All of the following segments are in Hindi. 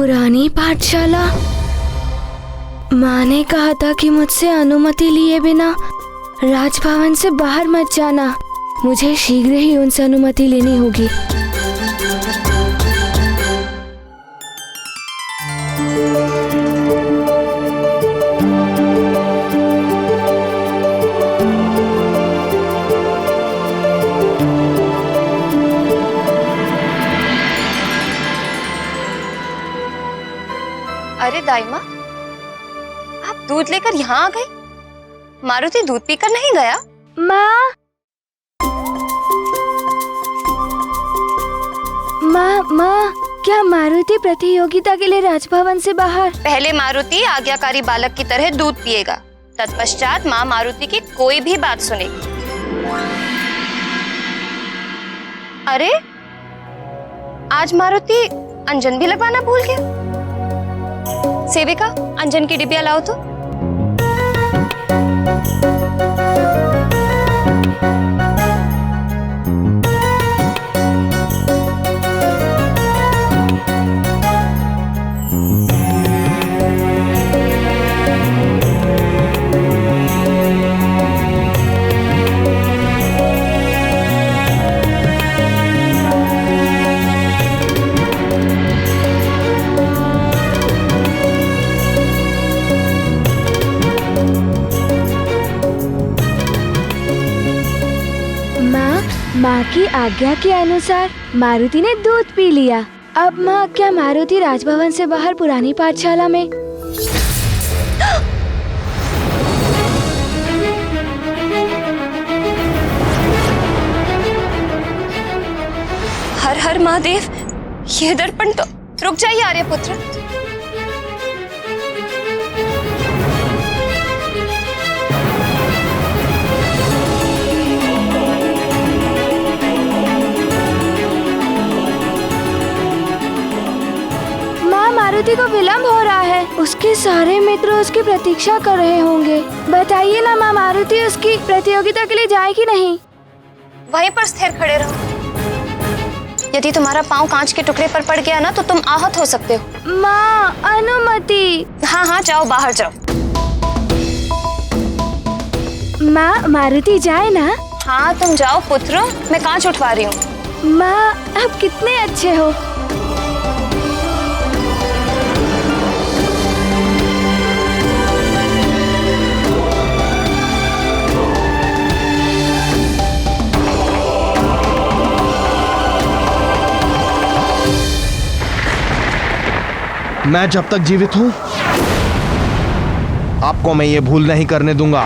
पुरानी पाठशाला। माँ ने कहा था कि मुझसे अनुमति लिए बिना राजभवन से बाहर मत जाना। मुझे शीघ्र ही उनसे अनुमति लेनी होगी। अरे दाईमा, आप दूध लेकर यहाँ आ गए? मारुति दूध पीकर नहीं गया? माँ, माँ, क्या मारुति प्रतियोगिता के लिए राजभवन से बाहर? पहले मारुति आज्ञाकारी बालक की तरह दूध पिएगा, तत्पश्चात माँ मारुति की कोई भी बात सुनेगी। अरे, आज मारुति अंजन भी लगवाना भूल गया। सेविका, अंजन की डिबिया लाओ तो। माँ की आज्ञा के अनुसार मारुति ने दूध पी लिया। अब माँ, क्या मारुति राजभवन से बाहर पुरानी पाठशाला में? हर हर महादेव, ये दर्पण तो। रुक जाइए आर्यपुत्र। मारुति को विलंब हो रहा है। उसके सारे मित्र उसकी प्रतीक्षा कर रहे होंगे। बताइए ना माँ, मारुति उसकी प्रतियोगिता के लिए जाए कि नहीं? वहीं पर स्थिर खड़े रहो। यदि तुम्हारा पाँव कांच के टुकड़े पर पड़ गया ना तो तुम आहत हो सकते हो। माँ, अनुमति। हाँ हाँ, जाओ, बाहर जाओ। माँ, मारुति जाए ना? हाँ, तुम जाओ पुत्र, मैं कांच उठवा रही हूँ। माँ, आप कितने अच्छे हो। मैं जब तक जीवित हूं, आपको मैं ये भूल नहीं करने दूंगा।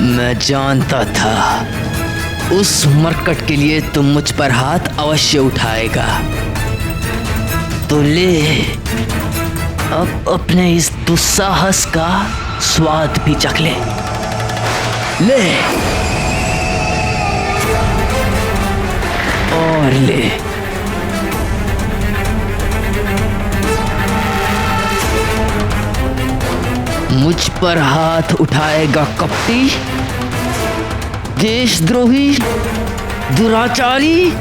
मैं जानता था उस मरकट के लिए तुम मुझ पर हाथ अवश्य उठाएगा। तो ले, अब अपने इस दुस्साहस का स्वाद भी चख ले। ले और ले। मुझ पर हाथ उठाएगा कपटी, देशद्रोही, दुराचारी।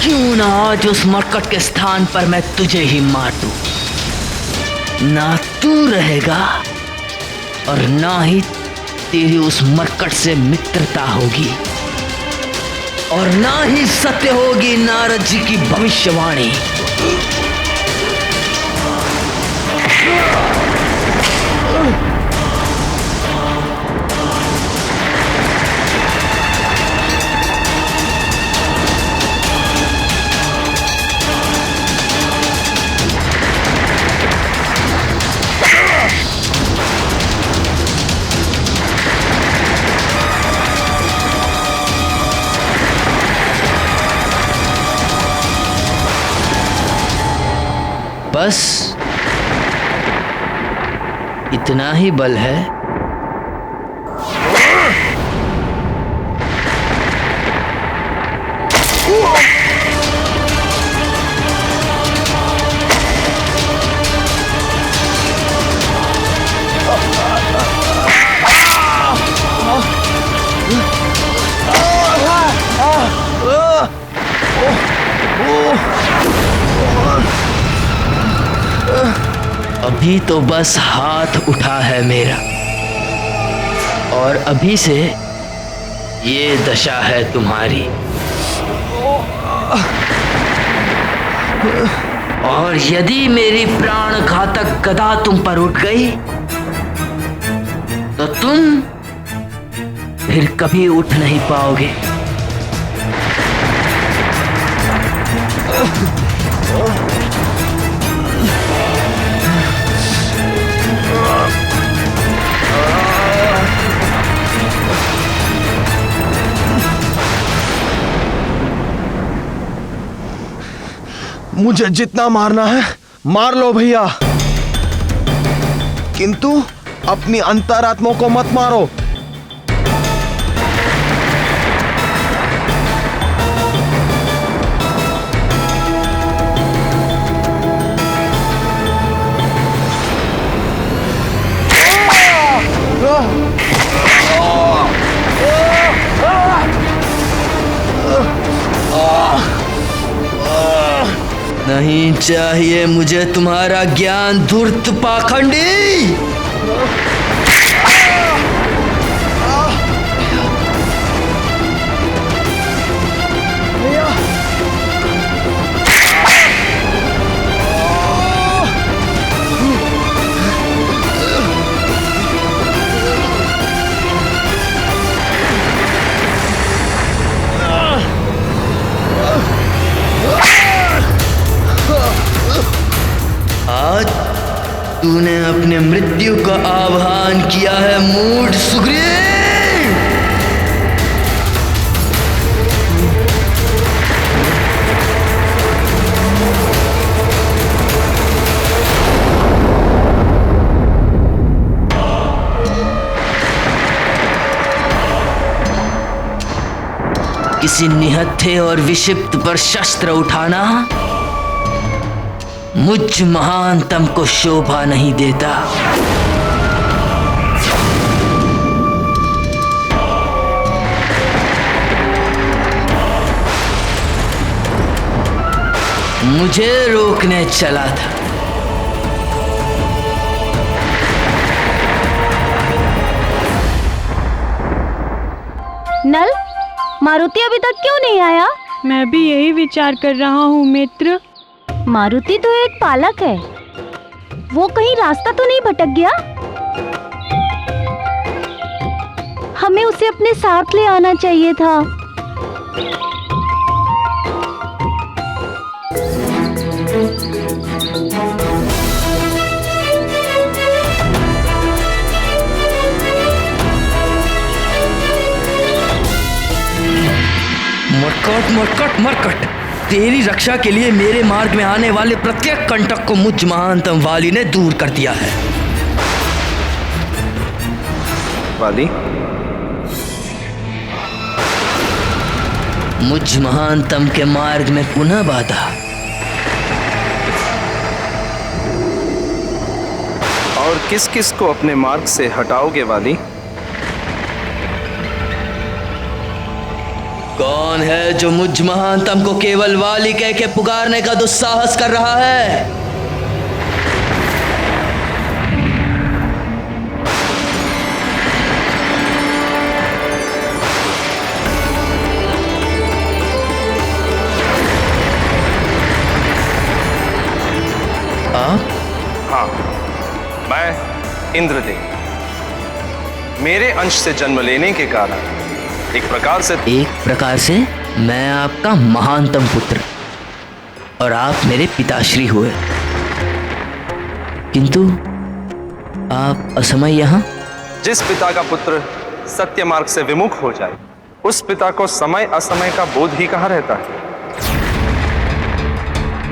क्यों ना आज उस मरकट के स्थान पर मैं तुझे ही मार दूं। ना तू रहेगा और ना ही तेरी उस मरकट से मित्रता होगी, और ना ही सत्य होगी नारद जी की भविष्यवाणी। बस इतना ही बल है। अभी तो बस हाथ उठा है मेरा, और अभी से ये दशा है तुम्हारी। और यदि मेरी प्राण घातक गदा तुम पर उठ गई तो तुम फिर कभी उठ नहीं पाओगे। मुझे जितना मारना है मार लो भैया, किंतु अपनी अंतरात्मा को मत मारो। नहीं चाहिए मुझे तुम्हारा ज्ञान धूर्त पाखंडी। आज तूने अपने मृत्यु का आह्वान किया है मूढ़ सुग्रीव। किसी निहत्थे और विक्षिप्त पर शस्त्र उठाना मुझ महानतम को शोभा नहीं देता। मुझे रोकने चला था। नल, मारुति अभी तक क्यों नहीं आया? मैं भी यही विचार कर रहा हूँ मित्र। मारुति तो एक पालक है, वो कहीं रास्ता तो नहीं भटक गया? हमें उसे अपने साथ ले आना चाहिए था। मरकट मरकट मरकट, तेरी रक्षा के लिए मेरे मार्ग में आने वाले प्रत्येक कंटक को मुझ महानतम वाली ने दूर कर दिया है। वाली, मुझ महानतम के मार्ग में पुनः बाधा। और किस किस को अपने मार्ग से हटाओगे वाली? कौन है जो मुझ महानतम को केवल वाली कह के पुकारने का दुस्साहस कर रहा है? हाँ, मैं इंद्रदेव। मेरे अंश से जन्म लेने के कारण एक प्रकार से मैं आपका महानतम पुत्र और आप मेरे पिताश्री हुए, किंतु आप असमय यहाँ। जिस पिता का पुत्र सत्य मार्ग से विमुख हो जाए, उस पिता को समय असमय का बोध ही कहाँ रहता है।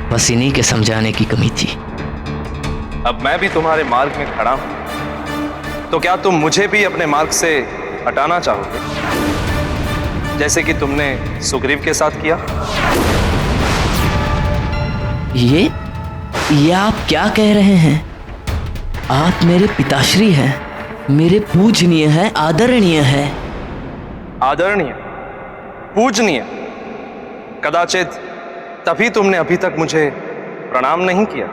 बस इन्हीं के समझाने की कमी थी। अब मैं भी तुम्हारे मार्ग में खड़ा हूं, तो क्या तुम मुझे भी अपने मार्ग से हटाना चाहोगे, जैसे कि तुमने सुग्रीव के साथ किया? ये आप क्या कह रहे हैं? आप मेरे पिताश्री हैं, मेरे पूजनीय हैं, आदरणीय हैं। आदरणीय, पूजनीय, कदाचित तभी तुमने अभी तक मुझे प्रणाम नहीं किया।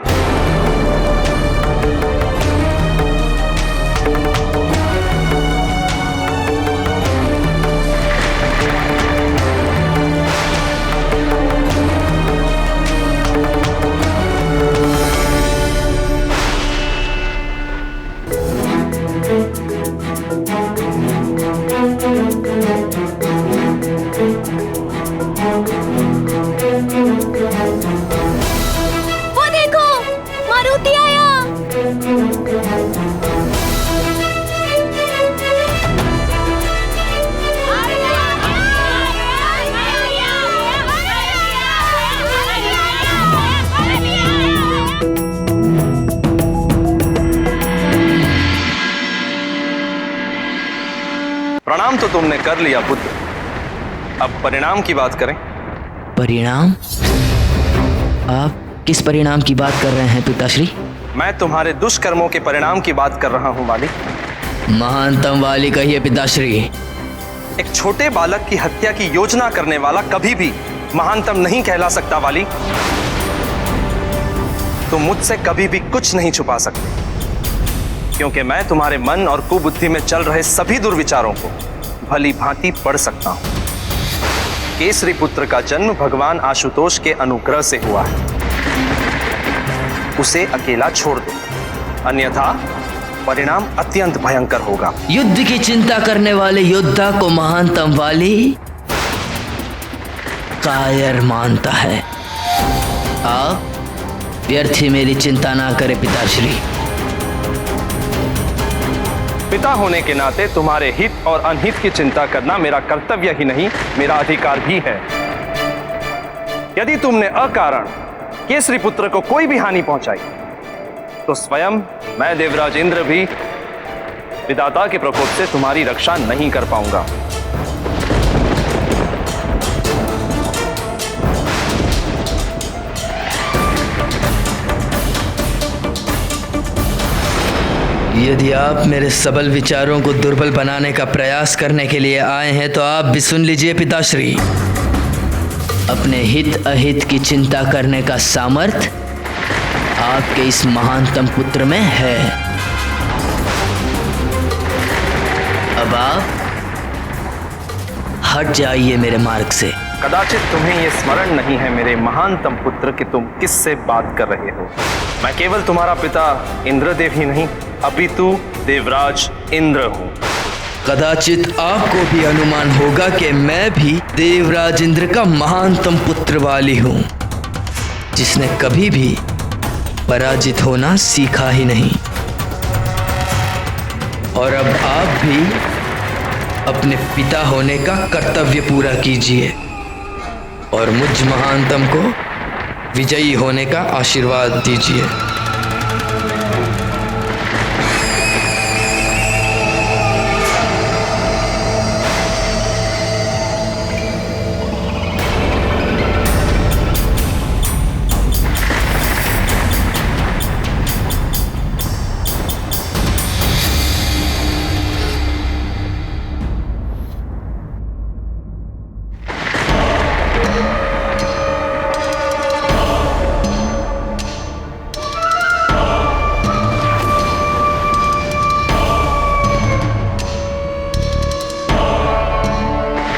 वो देखो, मारुति आया। प्रणाम तो तुमने कर लिया पुत्र, अब परिणाम की बात करें। परिणाम? आप किस परिणाम की बात कर रहे हैं पिताश्री? मैं तुम्हारे दुष्कर्मों के परिणाम की बात कर रहा हूं वाली। महानतम वाली कहिए पिताश्री। एक छोटे बालक की हत्या की योजना करने वाला कभी भी महानतम नहीं कहला सकता वाली। तुम मुझसे कभी भी कुछ नहीं छुपा सकते, क्योंकि मैं तुम्हारे मन और कुबुद्धि में चल रहे सभी दुर्विचारों को भली भांति पढ़ सकता हूं। केसरी पुत्र का जन्म भगवान आशुतोष के अनुग्रह से हुआ है, उसे अकेला छोड़ दो, अन्यथा परिणाम अत्यंत भयंकर होगा। युद्ध की चिंता करने वाले योद्धा को महानतम वाली कायर मानता है। आप व्यर्थ ही मेरी चिंता ना करें पिताश्री। पिता होने के नाते तुम्हारे हित और अनहित की चिंता करना मेरा कर्तव्य ही नहीं, मेरा अधिकार भी है। यदि तुमने अकारण केसरी पुत्र को कोई भी हानि पहुंचाई, तो स्वयं मैं देवराज इंद्र भी विधाता के प्रकोप से तुम्हारी रक्षा नहीं कर पाऊंगा। यदि आप मेरे सबल विचारों को दुर्बल बनाने का प्रयास करने के लिए आए हैं, तो आप भी सुन लीजिए पिताश्री। अपने हित अहित की चिंता करने का सामर्थ्य आपके इस महानतम पुत्र में है। अब आप हट जाइए मेरे मार्ग से। कदाचित तुम्हें यह स्मरण नहीं है मेरे महानतम पुत्र कि तुम किससे बात कर रहे हो। मैं केवल तुम्हारा पिता इंद्रदेव ही नहीं, अपितु देवराज इंद्र हूं। कदाचित आपको भी अनुमान होगा कि मैं भी देवराज इंद्र का महानतम पुत्र वाली हूं, जिसने कभी भी पराजित होना सीखा ही नहीं। और अब आप भी अपने पिता होने का कर्तव्य पूरा कीजिए और मुझ महानतम को विजयी होने का आशीर्वाद दीजिए।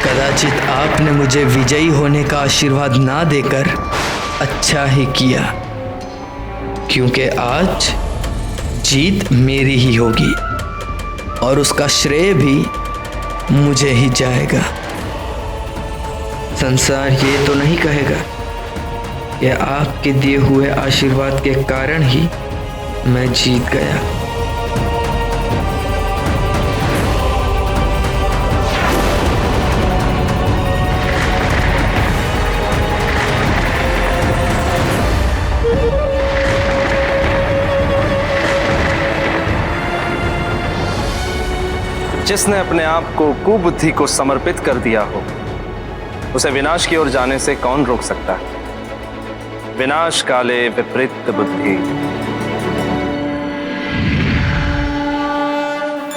कदाचित आपने मुझे विजयी होने का आशीर्वाद ना देकर अच्छा ही किया, क्योंकि आज जीत मेरी ही होगी और उसका श्रेय भी मुझे ही जाएगा। संसार ये तो नहीं कहेगा कि आपके दिए हुए आशीर्वाद के कारण ही मैं जीत गया। जिसने अपने आप को कुबुद्धि को समर्पित कर दिया हो, उसे विनाश की ओर जाने से कौन रोक सकता है? विनाश काले विपरीत बुद्धि।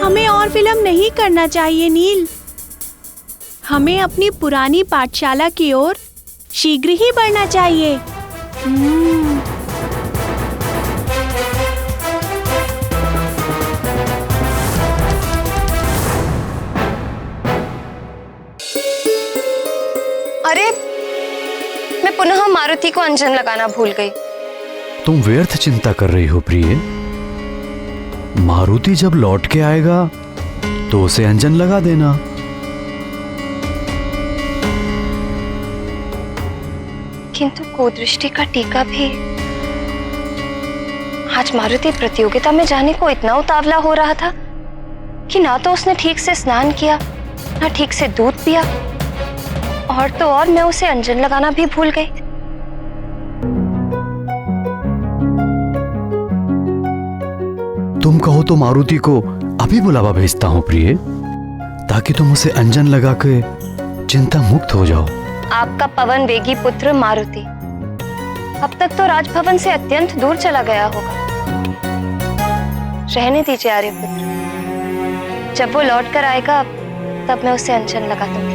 हमें और फिल्म नहीं करना चाहिए नील। हमें अपनी पुरानी पाठशाला की ओर शीघ्र ही बढ़ना चाहिए। अरे, मैं पुनः मारुति को अंजन लगाना भूल गई। तुम व्यर्थ चिंता कर रही हो प्रिय। मारुति जब लौट के आएगा तो उसे अंजन लगा देना। किंतु कुदृष्टि का टीका भी। आज मारुति प्रतियोगिता में जाने को इतना उतावला हो रहा था कि ना तो उसने ठीक से स्नान किया, ना ठीक से दूध पिया, और तो और मैं उसे अंजन लगाना भी भूल गई। तुम कहो तो मारुति को अभी बुलावा भेजता हूँ प्रिय, ताकि तुम उसे अंजन लगा के चिंता मुक्त हो जाओ। आपका पवन वेगी पुत्र मारुति अब तक तो राजभवन से अत्यंत दूर चला गया होगा। रहने दीजिए आर्यपुत्र, जब वो लौट कर आएगा तब मैं उसे अंजन लगा दूंगी।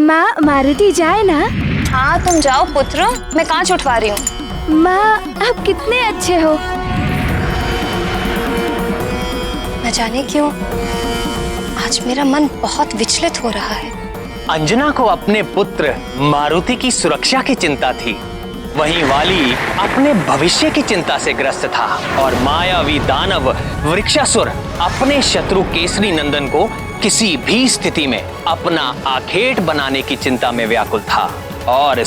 माँ, मारुति जाए ना? हाँ तुम जाओ पुत्र, मैं कांच उठवा रही हूँ। माँ, आप कितने अच्छे हो। न जाने क्यों आज मेरा मन बहुत विचलित हो रहा है। अंजना को अपने पुत्र मारुति की सुरक्षा की चिंता थी, वहीं वाली अपने भविष्य की चिंता से ग्रस्त था, और मायावी दानव वृक्षासुर अपने शत्रु केसरी नंदन को किसी भी स्थिति में अपना आखेट बनाने की चिंता में व्याकुल था। और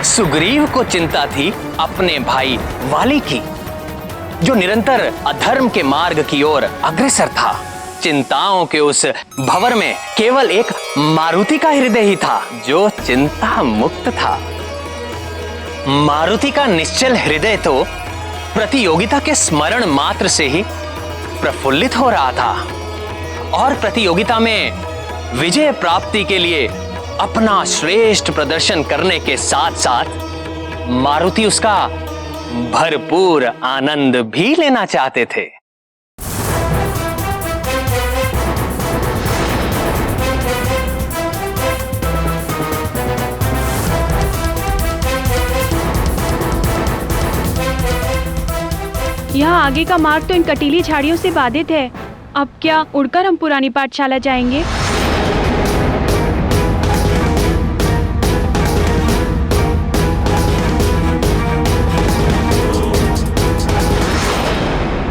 सुग्रीव को चिंता थी अपने भाई वाली की, जो निरंतर अधर्म के मार्ग की ओर अग्रसर था। चिंताओं के उस भंवर में केवल एक मारुति का हृदय ही था जो चिंता मुक्त था। मारुति का निश्चल हृदय तो प्रतियोगिता के स्मरण मात्र से ही प्रफुल्लित हो रहा था, और प्रतियोगिता में विजय प्राप्ति के लिए अपना श्रेष्ठ प्रदर्शन करने के साथ साथ मारुति उसका भरपूर आनंद भी लेना चाहते थे। यहाँ आगे का मार्ग तो इन कटीली झाड़ियों से बाधित है। अब क्या उड़कर हम पुरानी पाठशाला जाएंगे?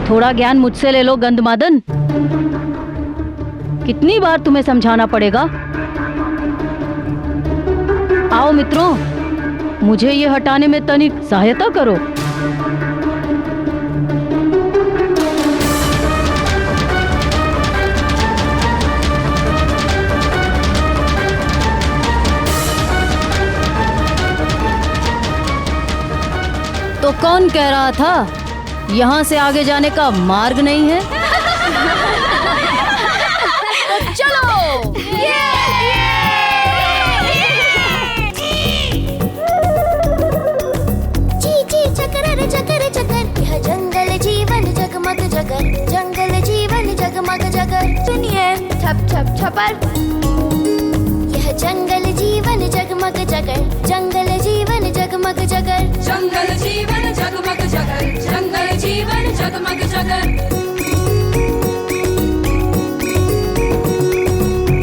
थोड़ा ज्ञान मुझसे ले लो गंधमादन। कितनी बार तुम्हें समझाना पड़ेगा? आओ मित्रों, मुझे ये हटाने में तनिक सहायता करो। तो कौन कह रहा था यहाँ से आगे जाने का मार्ग नहीं है? तो चलो। ची चकर रे चकर चकर, यह जंगल जीवन जगमग जगर, जंगल जीवन जगमग जगर। सुनिए छप छप छपर, यह जंगल जीवन जगमग जगर, जंगल जीवन जगमग जगर, जंगल जीवन जगमग जगर, जंगल जीवन जगमग जगर।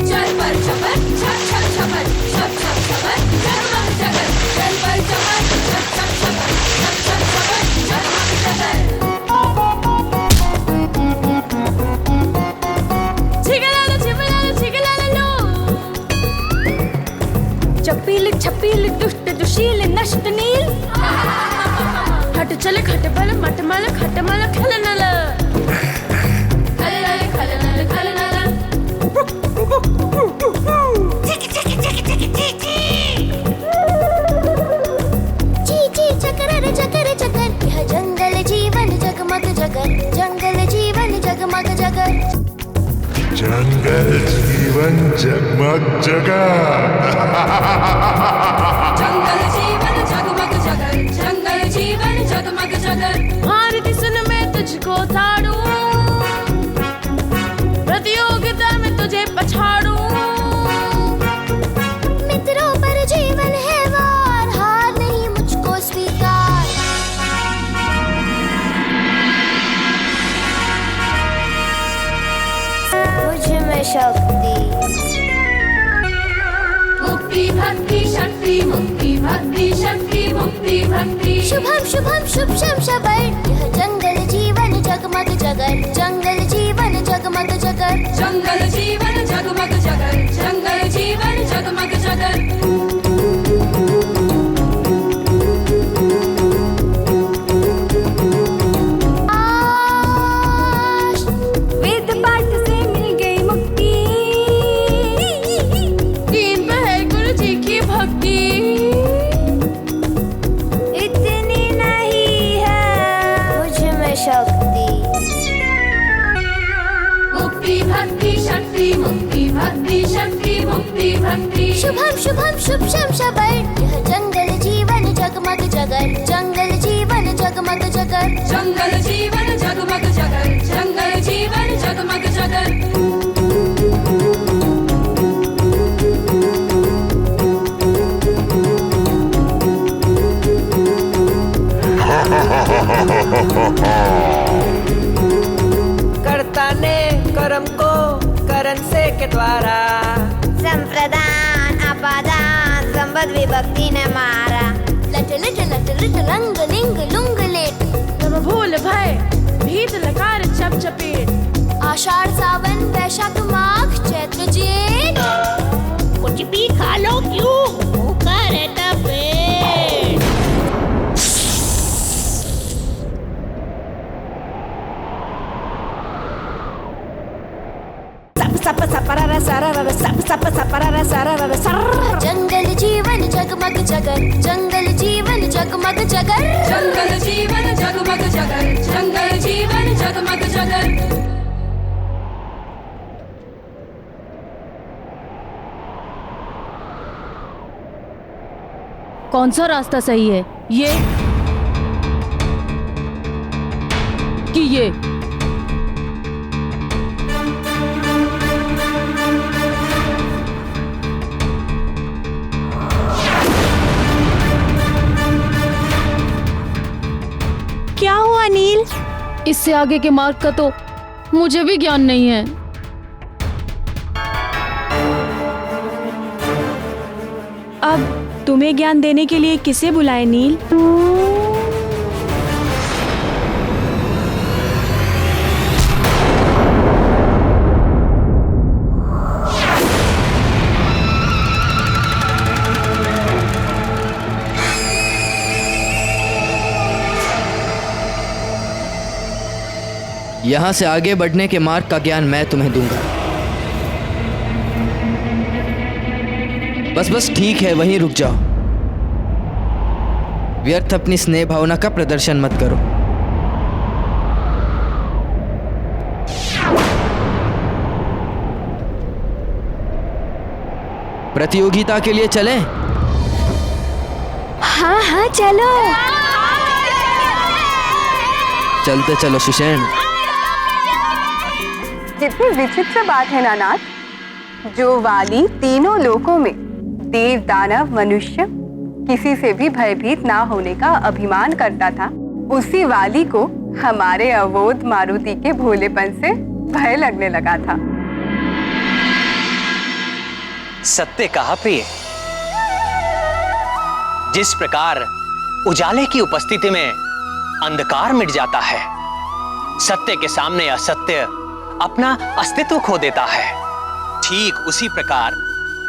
चल पर चपर, छप छप छपर, छप छप छपर, जगमग जगर, चल पर चपर, छप छप छपर, छप छप छपर, जगमग जगर। छिगलालो छिगलालो छिगलालो, चपील छपील दुष्ट दुशील नष्ट नील, खट चल खट बल मट मल खट मल खल नल, खल नल खल नल खल नल। जगमग जगा। जंगल जीवन जगमग जगर, जंगल जीवन जगमग जगर। भारती सुन मैं तुझको ताड़ू, प्रतियोगिता में तुझे पछाड़ू। मित्रों पर जीवन है वार, हार नहीं मुझको स्वीकार। मुझ में शक्ति, मुक्ति भक्ति शक्ति, मुक्ति भक्ति शक्ति, मुक्ति भक्ति। शुभम शुभम शुभ शम शबर। यह जंगल जीवन जगमग जगर, जंगल जीवन जगमग जगर। जंगल जीवन जगमग जगर, जंगल जीवन जगमग जगर। वेद पाठ से मिल गई मुक्ति, दीन पे है गुरु जी की भक्ति। इतनी नहीं है मुझ में शक्ति। मुक्ति भक्ति शक्ति, मुक्ति भक्ति शक्ति, मुक्ति भक्ति। शुभम शुभम शुभ शम शबर। यह जंगल जीवन जगमग जगर, जंगल जीवन जगमग जगर। जंगल जीवन जगमग जगर, जंगल जीवन जगमग जगर। कर्ता ने कर्म को करण से के द्वारा, संप्रदान अपादान संबद्ध विभक्ति ने मारा। लट लट लट लट लंग लिंग लुंग लेट। तब भूल भय भीत लकार चप चपेट। आषाढ़ सावन वैशाख माघ चैत्र जेठ। कुछ भी खा लो क्यों भूखा रहता पेट। सप सप सपरा सारा सप सप सपरा सारा सर। जंगल जीवन जगमग जगर, जंगल जीवन जगमग जगर। जंगल जीवन जगमग जगर, जंगल जीवन जगमग जगर। कौन सा रास्ता सही है, ये कि ये? क्या हुआ नील? इससे आगे के मार्ग का तो मुझे भी ज्ञान नहीं है। अब तुम्हें ज्ञान देने के लिए किसे बुलाए नील? यहाँ से आगे बढ़ने के मार्ग का ज्ञान मैं तुम्हें दूंगा। बस ठीक है, वहीं रुक जाओ। व्यर्थ अपनी स्नेह भावना का प्रदर्शन मत करो। प्रतियोगिता के लिए चलें? हाँ हाँ चलो। चलते चलो सुषेण। कितनी विचित्र बात है नानाथ, जो वाली तीनों लोकों में देव दानव मनुष्य किसी से भी भयभीत ना होने का अभिमान करता था, उसी वाली को हमारे अवोध मारुति के भोलेपन से भय लगने लगा था। सत्य कहा प्रिय। जिस प्रकार उजाले की उपस्थिति में अंधकार मिट जाता है, सत्य के सामने असत्य अपना अस्तित्व खो देता है, ठीक उसी प्रकार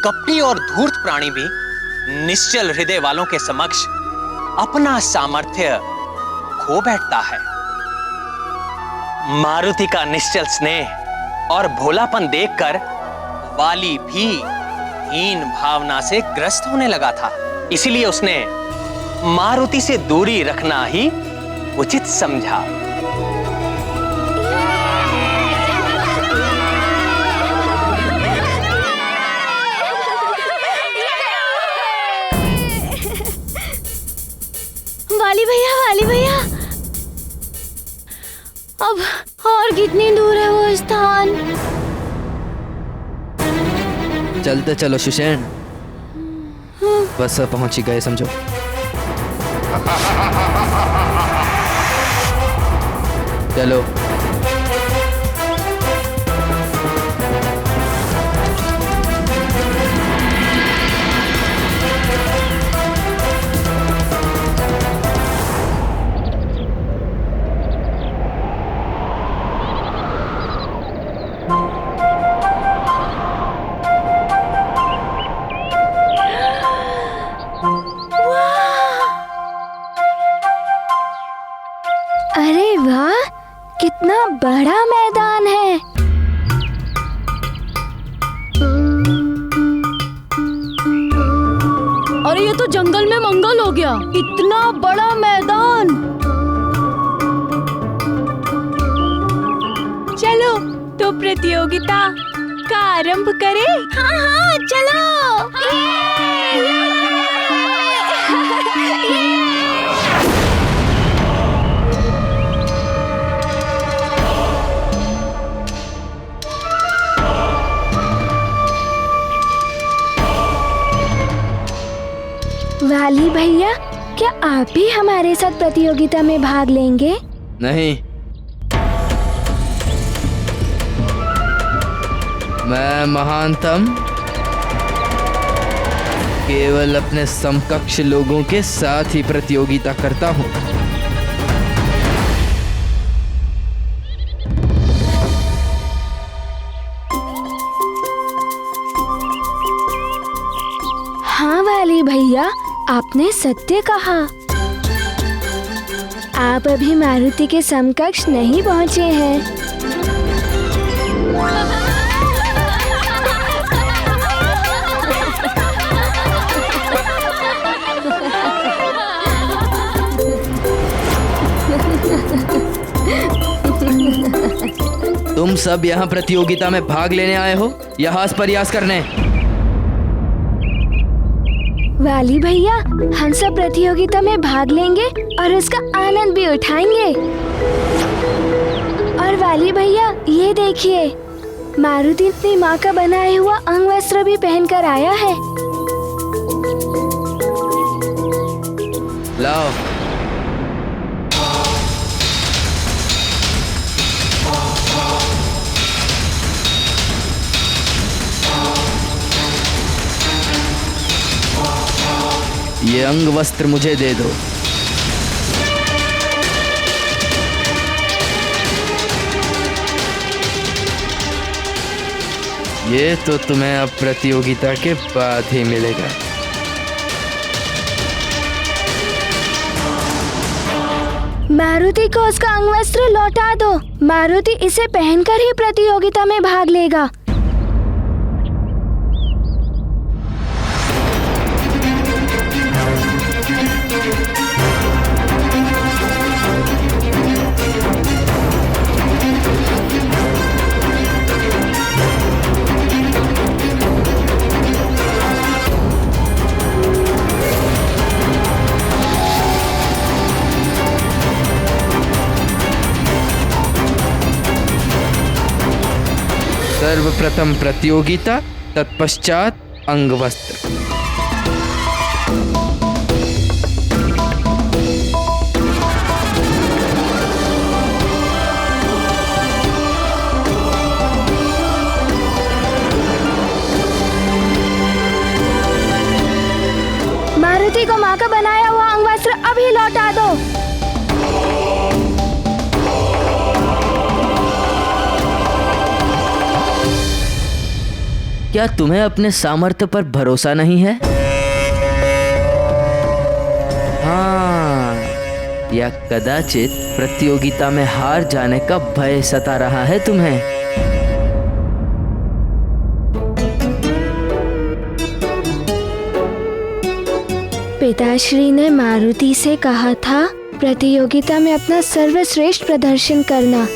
कपटी और धूर्त प्राणी भी निश्चल हृदय वालों के समक्ष अपना सामर्थ्य खो बैठता है। मारुति का निश्चल स्नेह और भोलापन देखकर वाली भी हीन भावना से ग्रस्त होने लगा था। इसीलिए उसने मारुति से दूरी रखना ही उचित समझा। वाली भैया, अब और कितनी दूर है वो स्थान? चलते चलो सुषेण, बस पहुंच ही गए समझो। चलो। अरे वाह, कितना बड़ा मैदान है। अरे ये तो जंगल में मंगल हो गया, इतना बड़ा मैदान। चलो तो प्रतियोगिता का आरंभ करें। हाँ, चलो। वाली भैया, क्या आप भी हमारे साथ प्रतियोगिता में भाग लेंगे? नहीं, मैं महानतम केवल अपने समकक्ष लोगों के साथ ही प्रतियोगिता करता हूँ। हाँ वाली भैया, आपने सत्य कहा। आप अभी मारुति के समकक्ष नहीं पहुँचे हैं। तुम सब यहाँ प्रतियोगिता में भाग लेने आए हो या हास प्रयास करने? वाली भैया, हम सब प्रतियोगिता में भाग लेंगे और उसका आनंद भी उठाएंगे। और वाली भैया, ये देखिए, मारुति अपनी माँ का बनाया हुआ अंग वस्त्र भी पहनकर आया है। लाओ। ये अंग वस्त्र मुझे दे दो। ये तो तुम्हें अब प्रतियोगिता के बाद ही मिलेगा। मारुति को उसका अंग वस्त्र लौटा दो। मारुति इसे पहनकर ही प्रतियोगिता में भाग लेगा। सर्वप्रथम प्रतियोगिता, तत्पश्चात अंगवस्त्र। मारुति को माँ का बनाया हुआ अंग वस्त्र अभी लौटा दो। क्या तुम्हें अपने सामर्थ्य पर भरोसा नहीं है? हाँ, या कदाचित प्रतियोगिता में हार जाने का भय सता रहा है तुम्हें? पिताश्री ने मारुति से कहा था प्रतियोगिता में अपना सर्वश्रेष्ठ प्रदर्शन करना।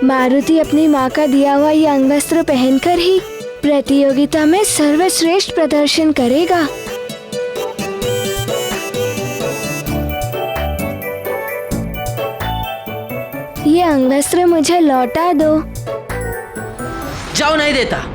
मारुति अपनी माँ का दिया हुआ ये अंगवस्त्र पहनकर ही प्रतियोगिता में सर्वश्रेष्ठ प्रदर्शन करेगा। ये अंगवस्त्र मुझे लौटा दो। जाओ, नहीं देता।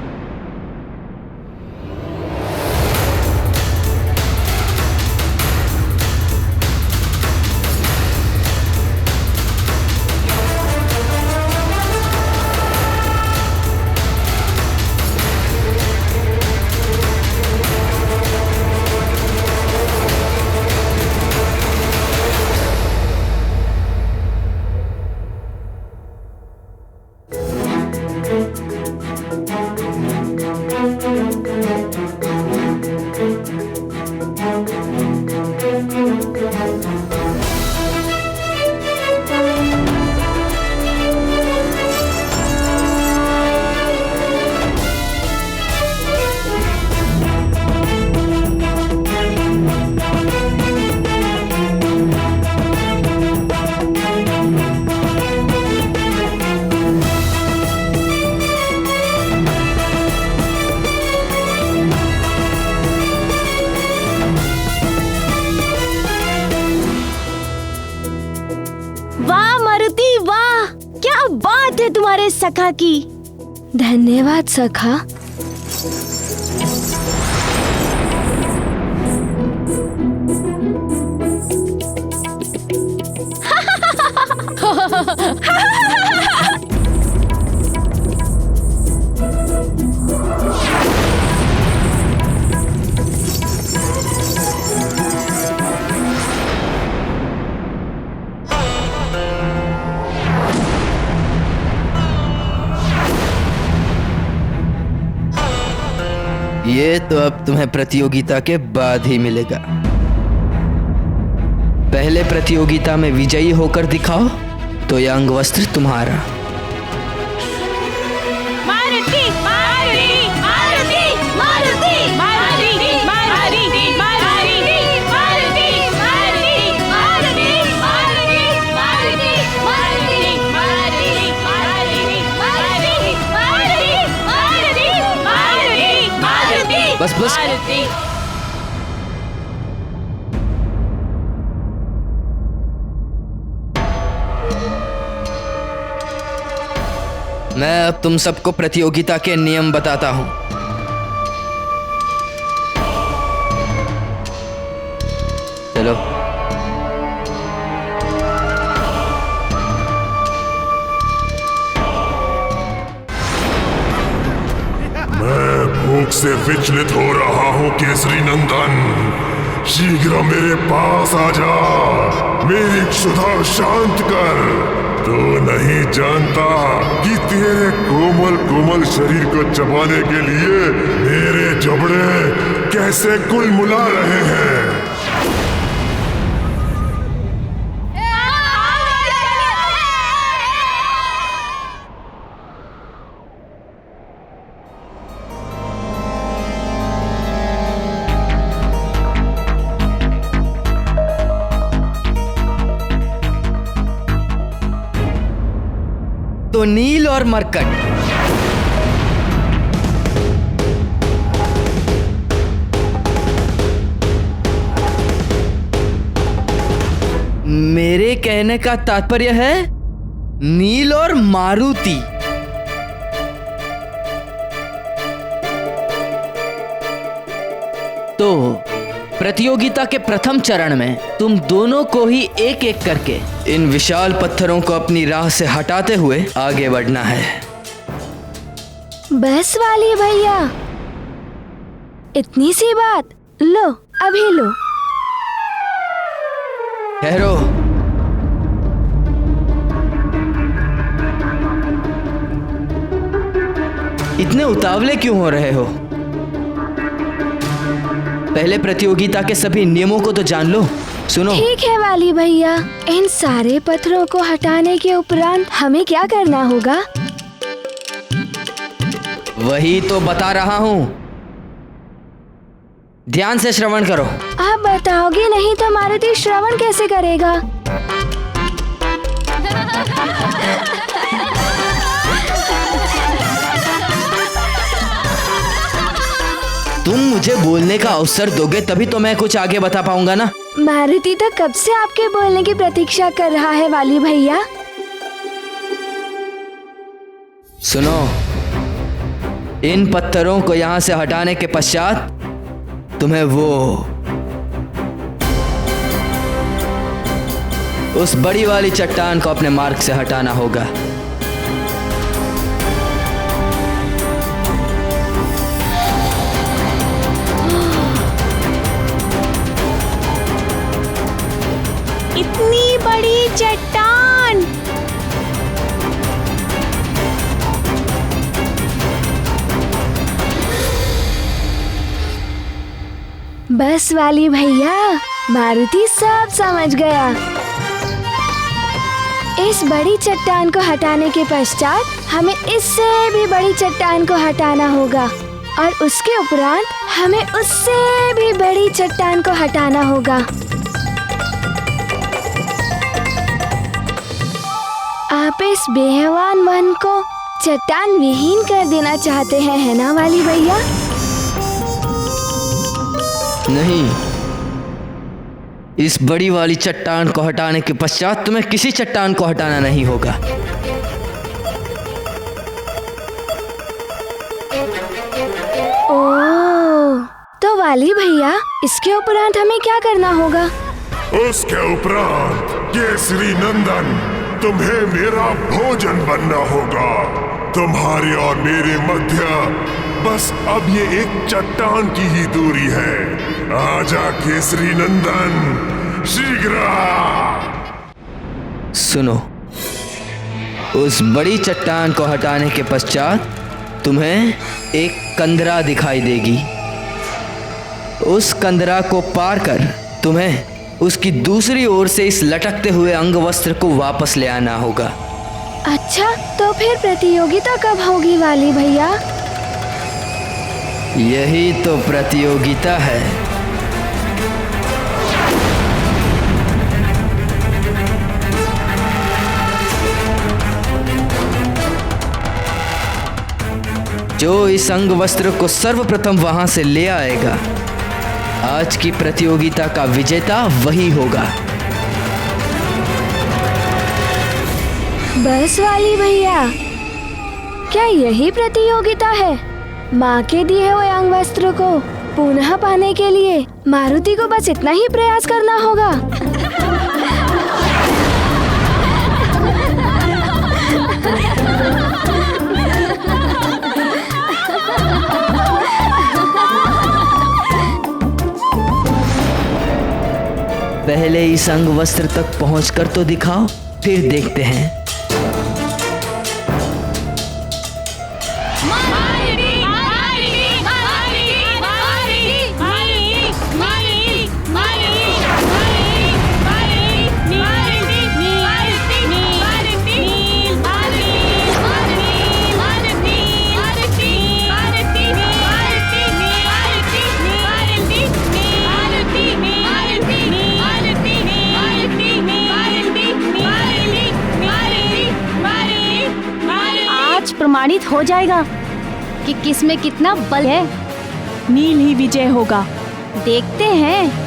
वाह मारुति वाह, क्या बात है तुम्हारे सखा की। धन्यवाद सखा। ये तो अब तुम्हें प्रतियोगिता के बाद ही मिलेगा। पहले प्रतियोगिता में विजयी होकर दिखाओ, तो यह अंगवस्त्र तुम्हारा। मारुति मारुति मारुति मारुति मारुति मारुति मारुति मारुति मारुति मारुति मारुति मारुति मारुति मारुति मारुति। बस बस। मैं अब तुम सबको प्रतियोगिता के नियम बताता हूं। चलो। मैं भूख से विचलित हो रहा हूँ केसरी नंदन, शीघ्र मेरे पास आ जा, मेरी क्षुधा शांत कर। तो नहीं जानता कि तेरे कोमल कोमल शरीर को चबाने के लिए मेरे जबड़े कैसे कुलमुला रहे हैं। तो नील और मरकट, मेरे कहने का तात्पर्य है नील और मारुति। तो प्रतियोगिता के प्रथम चरण में तुम दोनों को ही एक एक करके इन विशाल पत्थरों को अपनी राह से हटाते हुए आगे बढ़ना है। बस वाली भैया, इतनी सी बात। लो, अभी लो। ठहरो। इतने उतावले क्यों हो रहे हो? पहले प्रतियोगिता के सभी नियमों को तो जान लो। सुनो। ठीक है वाली भैया, इन सारे पत्थरों को हटाने के उपरांत हमें क्या करना होगा? वही तो बता रहा हूँ, ध्यान से श्रवण करो। आप बताओगे नहीं तो मारुति श्रवण कैसे करेगा? तुम मुझे बोलने का अवसर दोगे तभी तो मैं कुछ आगे बता पाऊंगा ना। मारुति तो कब से आपके बोलने की प्रतीक्षा कर रहा है वाली भैया। सुनो, इन पत्थरों को यहां से हटाने के पश्चात तुम्हें उस बड़ी वाली चट्टान को अपने मार्ग से हटाना होगा। इतनी बड़ी चट्टान! बस वाली भैया, मारुति सब समझ गया। इस बड़ी चट्टान को हटाने के पश्चात हमें इससे भी बड़ी चट्टान को हटाना होगा और उसके उपरांत हमें उससे भी बड़ी चट्टान को हटाना होगा। आप इस बेहवान वन को चट्टान विहीन कर देना चाहते हैं, है ना वाली भैया? नहीं, इस बड़ी वाली चट्टान को हटाने के पश्चात तुम्हें किसी चट्टान को हटाना नहीं होगा। ओह, तो वाली भैया, इसके उपरांत हमें क्या करना होगा? उसके उपरांत केसरी नंदन, तुम्हें मेरा भोजन बनना होगा। तुम्हारे और मेरे मध्य बस अब ये एक चट्टान की ही दूरी है। आजा केसरी नंदन, शीघ्र। सुनो, उस बड़ी चट्टान को हटाने के पश्चात तुम्हें एक कंदरा दिखाई देगी। उस कंदरा को पार कर तुम्हें उसकी दूसरी ओर से इस लटकते हुए अंग वस्त्र को वापस ले आना होगा। अच्छा, तो फिर प्रतियोगिता कब होगी वाली भैया? यही तो प्रतियोगिता है। जो इस अंग वस्त्र को सर्वप्रथम वहां से ले आएगा, आज की प्रतियोगिता का विजेता वही होगा। बस वाली भैया, क्या यही प्रतियोगिता है? माँ के दिए हुए अंग वस्त्र को पुनः पाने के लिए मारुति को बस इतना ही प्रयास करना होगा। पहले इस अंग वस्त्र तक पहुंचकर तो दिखाओ, फिर देखते हैं। प्रमाणित हो जाएगा कि किसमें कितना बल है। नील ही विजय होगा। देखते हैं।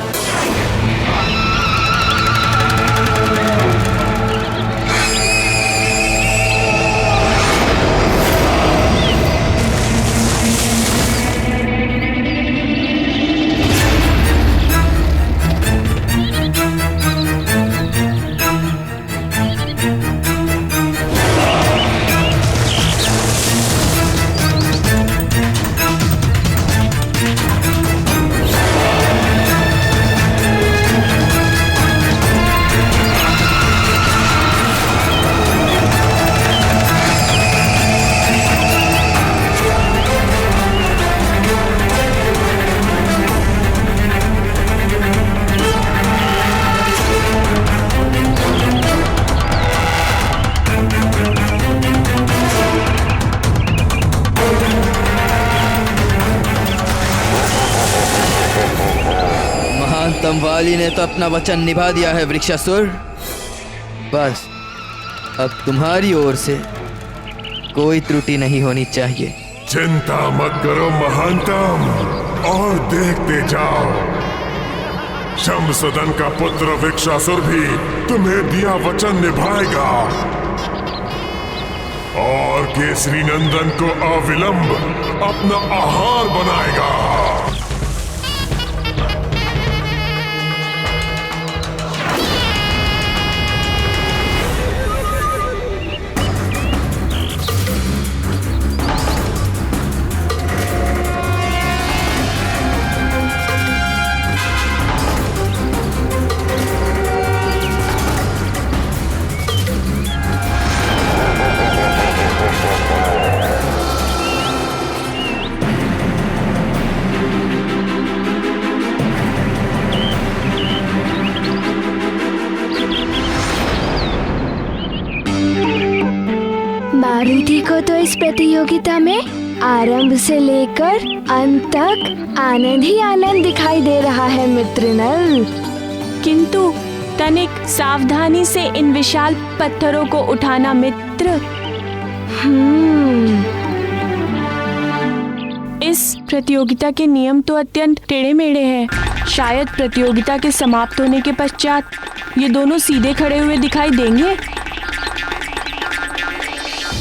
तमवाली ने तो अपना वचन निभा दिया है वृक्षासुर। बस अब तुम्हारी ओर से कोई त्रुटि नहीं होनी चाहिए। चिंता मत करो महानतम, और देखते जाओ, शमसदन का पुत्र वृक्षासुर भी तुम्हें दिया वचन निभाएगा। और केसरी नंदन को अविलंब अपना आहार बनाएगा। मारुति को तो इस प्रतियोगिता में आरंभ से लेकर अंत तक आनंद ही आनंद दिखाई दे रहा है मित्र नल। किंतु तनिक सावधानी से इन विशाल पत्थरों को उठाना मित्र। इस प्रतियोगिता के नियम तो अत्यंत टेढ़े मेढ़े हैं। शायद प्रतियोगिता के समाप्त होने के पश्चात ये दोनों सीधे खड़े हुए दिखाई देंगे।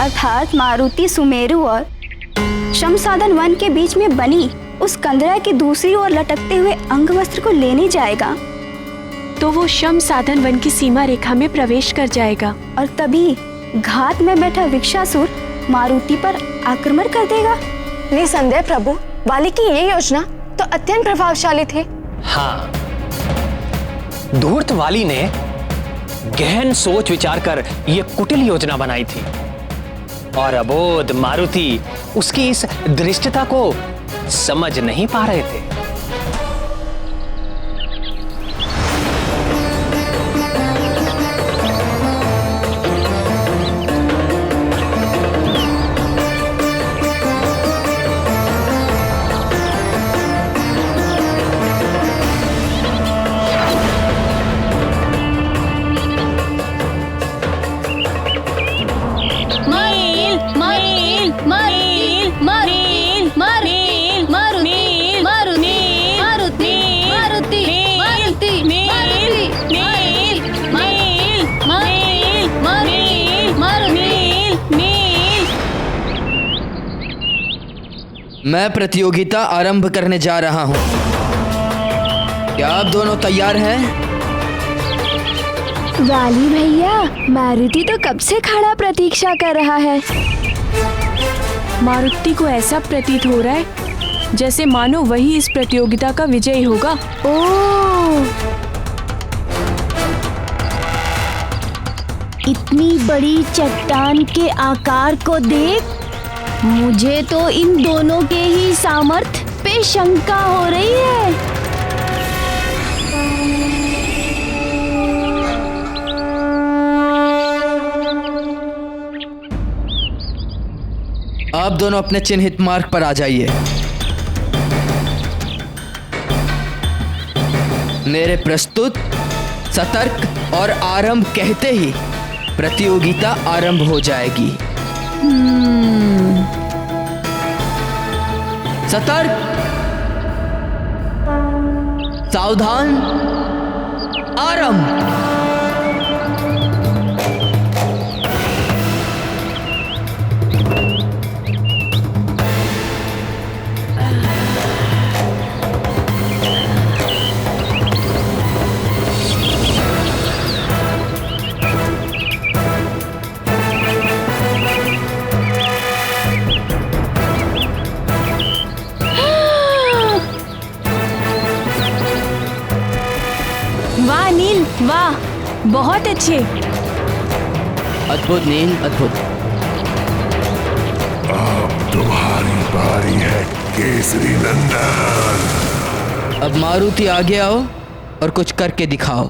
अर्थात मारुति सुमेरु और शमसादन वन के बीच में बनी उस कंदरा की दूसरी ओर लटकते हुए अंगवस्त्र को लेने जाएगा तो वो शमसादन वन की सीमा रेखा में प्रवेश कर जाएगा और तभी घात में बैठा विक्षासुर मारुति पर आक्रमण कर देगा। निसंदेह प्रभु, वाली की ये योजना तो अत्यंत प्रभावशाली थी। हाँ, धूर्त वाली ने गहन सोच विचार कर ये कुटिल योजना बनाई थी और अबोध मारुति उसकी इस दृष्टता को समझ नहीं पा रहे थे। मैं प्रतियोगिता आरंभ करने जा रहा हूं। क्या आप दोनों तैयार हैं? वाली भैया, मारुति तो कब से खड़ा प्रतीक्षा कर रहा है। मारुति को ऐसा प्रतीत हो रहा है जैसे मानो वही इस प्रतियोगिता का विजयी होगा। ओह, इतनी बड़ी चट्टान के आकार को देख मुझे तो इन दोनों के ही सामर्थ्य पे शंका हो रही है। आप दोनों अपने चिन्हित मार्ग पर आ जाइए। मेरे प्रस्तुत, सतर्क और आरंभ कहते ही प्रतियोगिता आरंभ हो जाएगी। सतर्क, सावधान, आरंभ। वाह नील, वाह, बहुत अच्छे। अद्भुत नील, अद्भुत। अब तुम्हारी बारी है केसरी नंदन। अब मारुति आगे आओ और कुछ करके दिखाओ।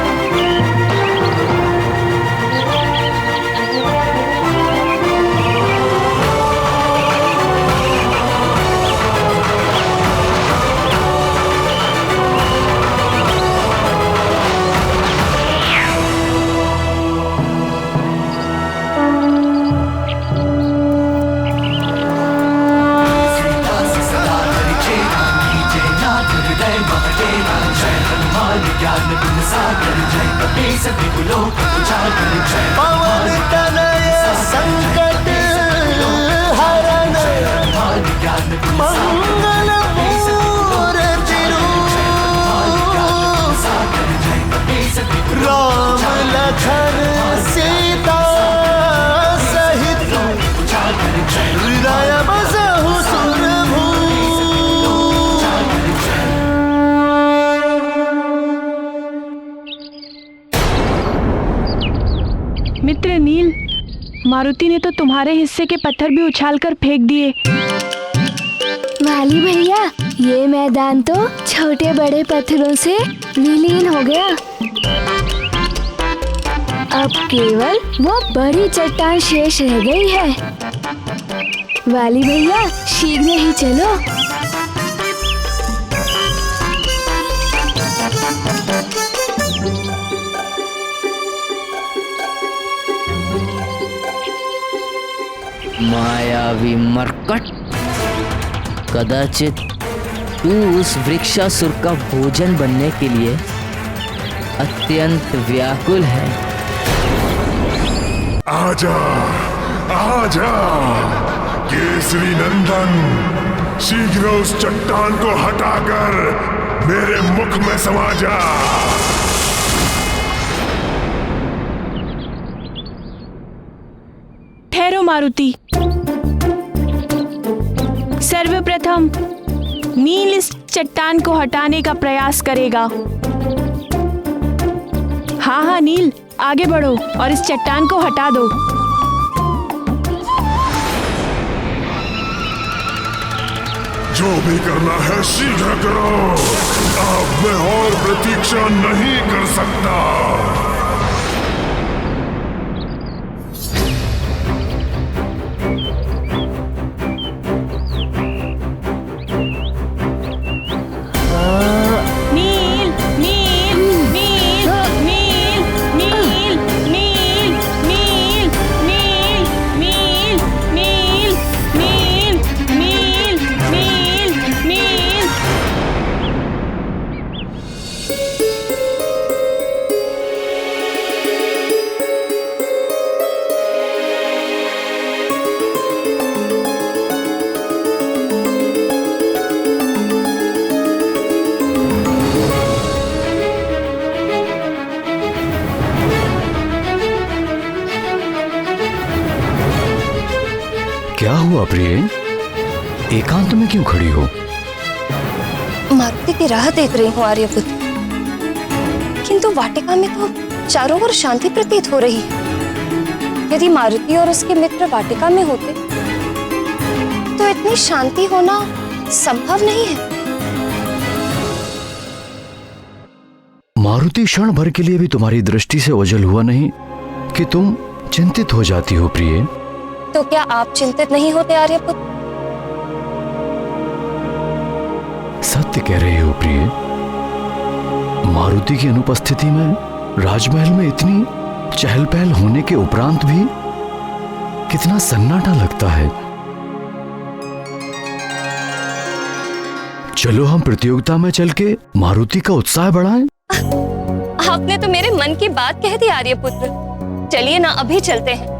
मारुति ने तो तुम्हारे हिस्से के पत्थर भी उछालकर फेंक दिए। वाली भैया, ये मैदान तो छोटे बड़े पत्थरों से विलीन हो गया। अब केवल वो बड़ी चट्टान शेष रह गई है। वाली भैया, शीघ्र ही चलो। मायावी मरकट, कदाचित तू उस वृक्षासुर का भोजन बनने के लिए अत्यंत व्याकुल है। आजा, आजा केसरी नंदन, शीघ्र उस चट्टान को हटाकर मेरे मुख में समा जा। ठहरो मारुति। सर्वप्रथम नील इस चट्टान को हटाने का प्रयास करेगा। हाँ हाँ नील, आगे बढ़ो और इस चट्टान को हटा दो। जो भी करना है शीघ्र करो, अब मैं और प्रतीक्षा नहीं कर सकता। क्या हुआ प्रिय? एकांत में क्यों खड़ी हो? मारुति की राह देख रही हूँ आर्यपुत्र, किंतु वाटिका में तो चारों ओर शांति प्रतीत हो रही है। यदि मारुति और उसके मित्र वाटिका में होते तो इतनी शांति होना संभव नहीं है। मारुति क्षण भर के लिए भी तुम्हारी दृष्टि से ओझल हुआ नहीं कि तुम चिंतित हो जाती हो प्रिय? तो क्या आप चिंतित नहीं होते आर्यपुत्र? सत्य कह रहे हो प्रिय। मारुति की अनुपस्थिति में राजमहल में इतनी चहल पहल होने के उपरांत भी कितना सन्नाटा लगता है। चलो हम प्रतियोगिता में चल के मारुति का उत्साह बढ़ाएं। आपने तो मेरे मन की बात कह दी आर्यपुत्र। चलिए ना, अभी चलते हैं।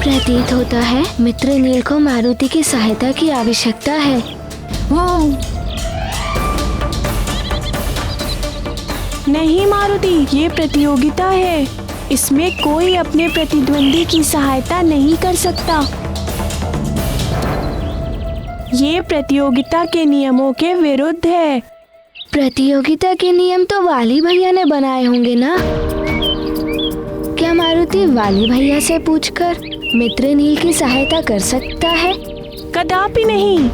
प्रतीत होता है मित्र नील को मारुति की सहायता की आवश्यकता है। नहीं मारुति, ये प्रतियोगिता है। इसमें कोई अपने प्रतिद्वंदी की सहायता नहीं कर सकता। ये प्रतियोगिता के नियमों के विरुद्ध है। प्रतियोगिता के नियम तो वाली भैया ने बनाए होंगे ना? क्या मारुति वाली भैया से पूछकर मित्र नील की सहायता कर सकता है? कदापि नहीं।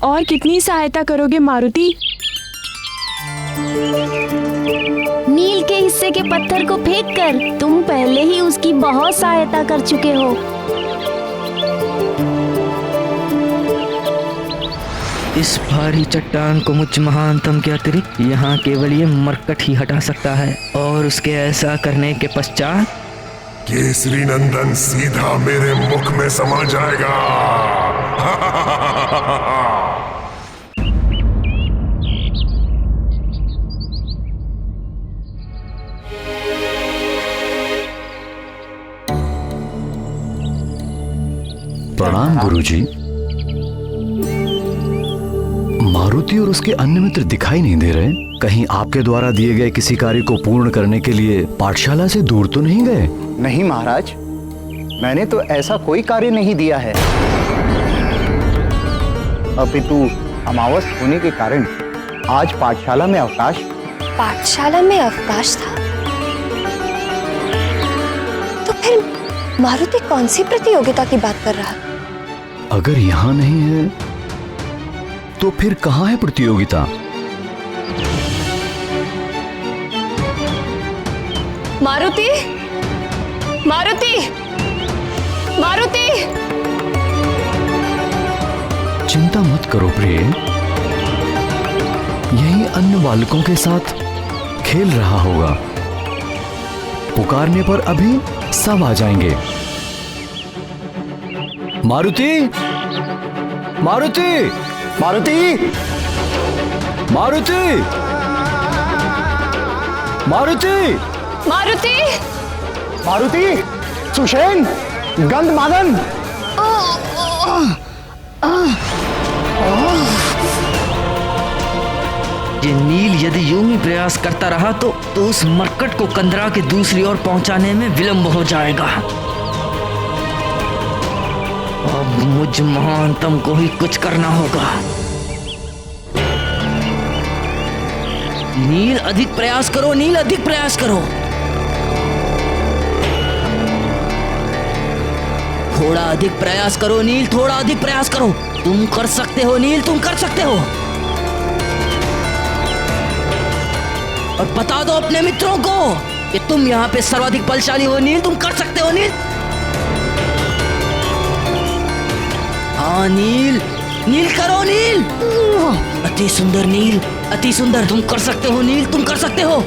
और कितनी सहायता करोगे मारुति? नील के हिस्से के पत्थर को फेंककर तुम पहले ही उसकी बहुत सहायता कर चुके हो। इस भारी चट्टान को मुझ महानतम के अतिरिक्त यहाँ केवल ये मरकट ही हटा सकता है, और उसके ऐसा करने के पश्चात केसरी नंदन सीधा मेरे मुख में समा जाएगा। प्रणाम गुरुजी। मारुति और उसके अन्य मित्र दिखाई नहीं दे रहे। कहीं आपके द्वारा दिए गए किसी कार्य को पूर्ण करने के लिए पाठशाला से दूर तो नहीं गए? नहीं महाराज, मैंने तो ऐसा कोई कार्य नहीं दिया है। अपितु अमावस होने के कारण आज पाठशाला में अवकाश। पाठशाला में अवकाश था? तो फिर मारुति कौन सी प्रतियोगिता की बात कर रहा? अगर यहाँ नहीं है तो फिर कहाँ है प्रतियोगिता? मारुति, मारुति, मारुति! चिंता मत करो प्रिय, यही अन्य बालकों के साथ खेल रहा होगा। पुकारने पर अभी सब आ जाएंगे। मारुति, मारुति, मारुति, मारुति, मारुति, मारुति, मारुति, सुषेण, गंधमादन। ये नील यदि यूं ही प्रयास करता रहा तो उस मरकट को कंदरा के दूसरी ओर पहुंचाने में विलंब हो जाएगा। अब मुझ महानतम को ही कुछ करना होगा। नील अधिक प्रयास करो, नील अधिक प्रयास करो। थोड़ा अधिक प्रयास करो नील, थोड़ा अधिक प्रयास करो। तुम कर सकते हो नील, तुम कर सकते हो। और बता दो अपने मित्रों को कि तुम यहाँ पे सर्वाधिक बलशाली हो नील, तुम कर सकते हो नील। हाँ नील, नील करो नील। अति सुंदर नील, अति सुंदर। तुम कर सकते हो नील, तुम कर सकते हो।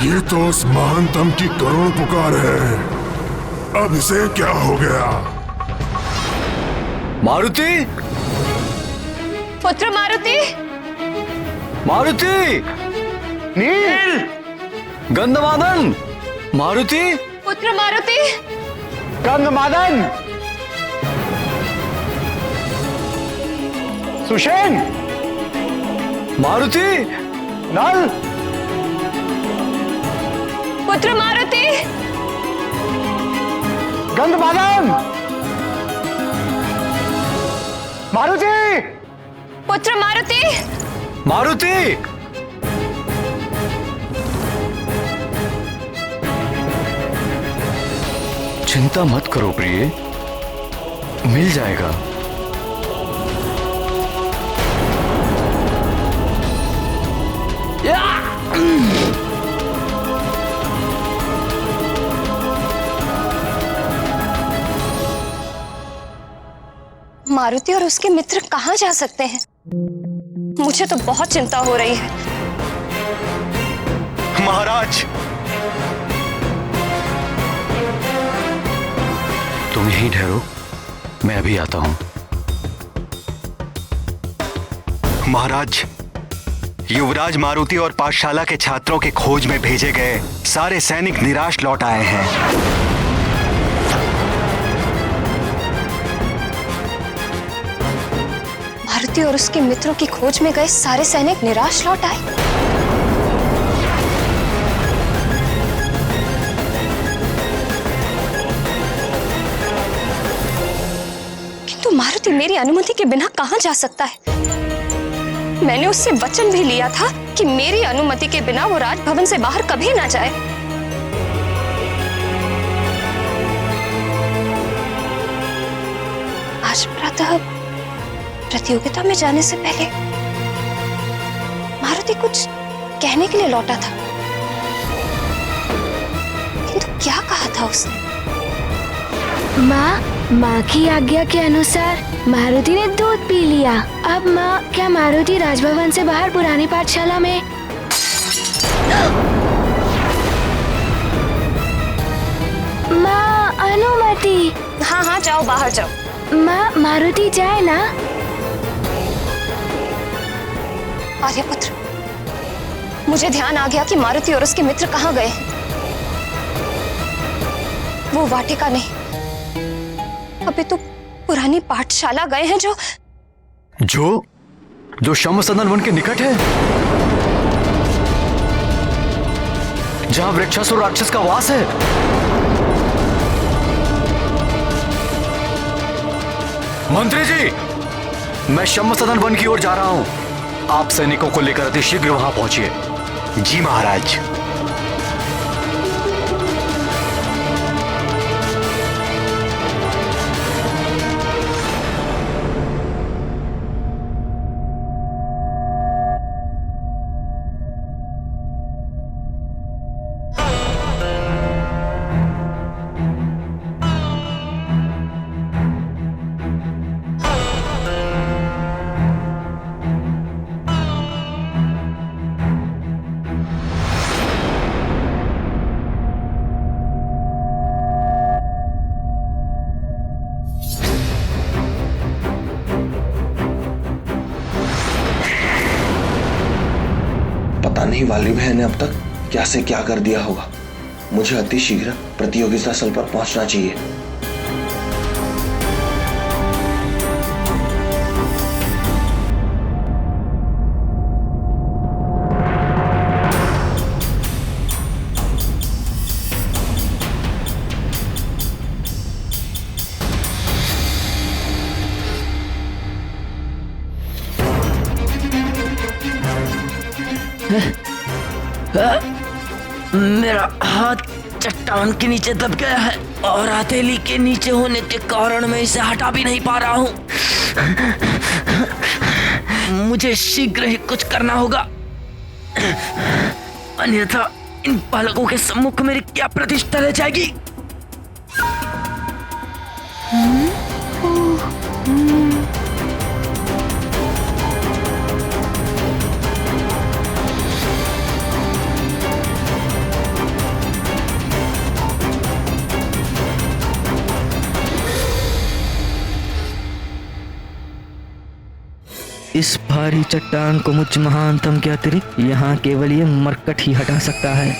ये तो उस महानतम की करुण पुकार है। अब इसे क्या हो गया? मारुति, पुत्र मारुति, मारुति, नील, गंधमादन, मारुति, पुत्र मारुति, गंधमादन, सुषेण, मारुति, नल, पुत्र मारुति, गंधमादन, मारुति, पुत्र मारुति, मारुति। चिंता मत करो प्रिय, मिल जाएगा। मारुति और उसके मित्र कहाँ जा सकते हैं? मुझे तो बहुत चिंता हो रही है। महाराज, तुम यहीं ठहरो, मैं अभी आता हूं। महाराज, युवराज मारुति और पाठशाला के छात्रों के खोज में भेजे गए सारे सैनिक निराश लौट आए हैं। मारुति और उसके मित्रों की खोज में गए सारे सैनिक निराश लौट आए। किंतु मारुति मेरी अनुमति के बिना कहां जा सकता है? मैंने उससे वचन भी लिया था कि मेरी अनुमति के बिना वो राजभवन से बाहर कभी ना जाए। आज प्रातः प्रतियोगिता में जाने से पहले मारुति कुछ कहने के लिए लौटा था, किंतु क्या कहा था उसने? माँ की आज्ञा के अनुसार मारुति ने दूध पी लिया। अब माँ, क्या मारुति राजभवन से बाहर पुरानी पाठशाला में? माँ, अनुमति। हाँ हाँ, जाओ, बाहर जाओ। माँ, मारुति जाए ना? आर्यपुत्र, मुझे ध्यान आ गया कि मारुति और उसके मित्र कहाँ गए हैं। वो वाटिका नहीं, अभी तो पुरानी पाठशाला गए हैं जो शमसदन वन के निकट है, जहां वृक्षासुर राक्षस का वास है। मंत्री जी, मैं शमसदन वन की ओर जा रहा हूं। आप सैनिकों को लेकर अति शीघ्र वहां पहुंचिए। जी महाराज। पता नहीं वाली बहन ने अब तक क्या से क्या कर दिया होगा। मुझे अति शीघ्र प्रतियोगिता स्थल पर पहुंचना चाहिए। मेरा हाथ चट्टान के नीचे दब गया है और हथेली के नीचे होने के कारण मैं इसे हटा भी नहीं पा रहा हूँ। मुझे शीघ्र ही कुछ करना होगा, अन्यथा इन बालकों के सम्मुख मेरी क्या प्रतिष्ठा रह जाएगी। इस भारी चट्टान को मुझ महानतम के अतिरिक्त यहाँ केवल ये मरकट ही हटा सकता है।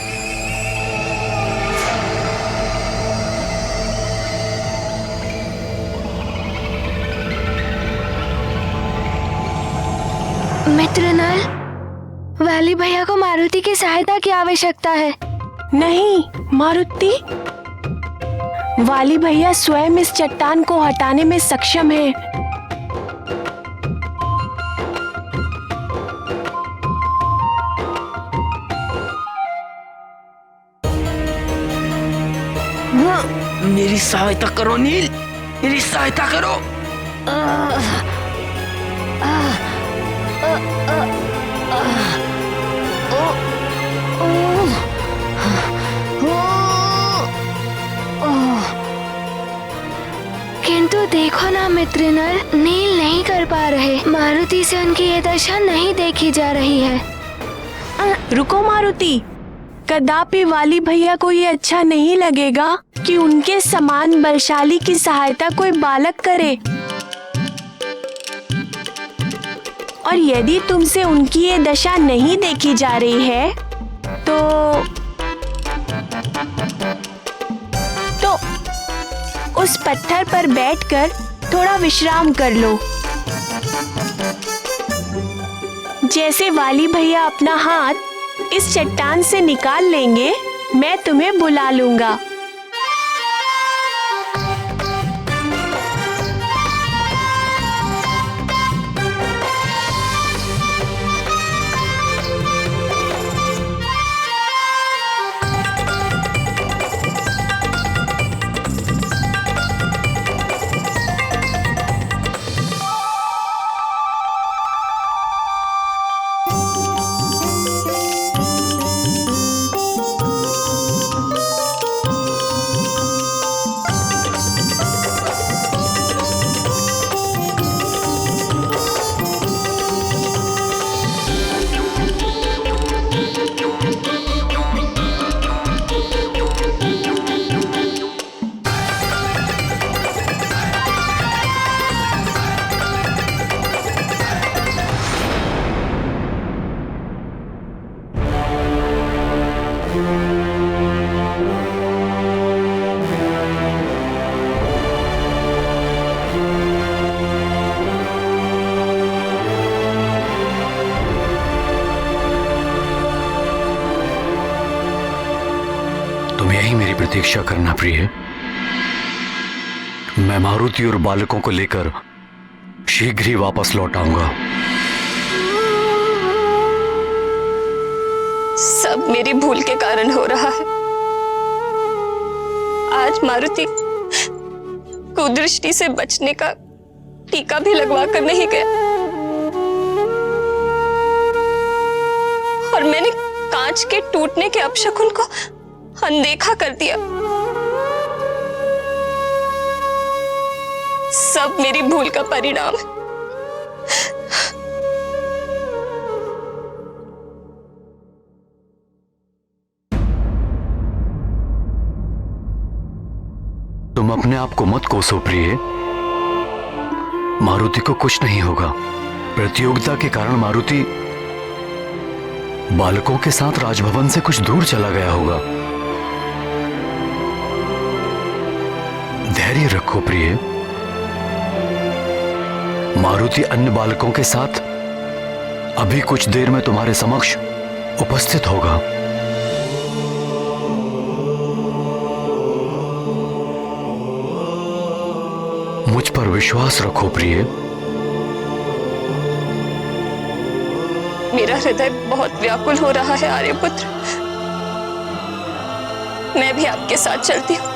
मित्र नल, वाली भैया को मारुति की सहायता की आवश्यकता है। नहीं मारुति, वाली भैया स्वयं इस चट्टान को हटाने में सक्षम है। मेरी सहायता करो नील, मेरी सहायता करो। किंतु देखो ना मित्र नल, नील नहीं कर पा रहे। मारुति से उनकी ये दशा नहीं देखी जा रही है। रुको मारुति, कदापि वाली भैया को ये अच्छा नहीं लगेगा कि उनके समान बलशाली की सहायता कोई बालक करे। और यदि तुमसे उनकी ये दशा नहीं देखी जा रही है तो उस पत्थर पर बैठकर थोड़ा विश्राम कर लो। जैसे वाली भैया अपना हाथ इस चट्टान से निकाल लेंगे, मैं तुम्हें बुला लूंगा। प्रतीक्षा करना प्रिय। मैं मारुति और बालकों को लेकर शीघ्र ही वापस लौट आऊंगा। सब मेरी भूल के कारण हो रहा है। आज मारुति कुदृष्टि से बचने का टीका भी लगवा कर नहीं गया और मैंने कांच के टूटने के अपशकुन को अनदेखा कर दिया। सब मेरी भूल का परिणाम है। तुम अपने आप को मत कोसो प्रिय। मारुति को कुछ नहीं होगा। प्रतियोगिता के कारण मारुति बालकों के साथ राजभवन से कुछ दूर चला गया होगा। धैर्य रखो प्रिय। मारुति अन्य बालकों के साथ अभी कुछ देर में तुम्हारे समक्ष उपस्थित होगा। मुझ पर विश्वास रखो प्रिय। मेरा हृदय बहुत व्याकुल हो रहा है आर्यपुत्र। मैं भी आपके साथ चलती हूँ।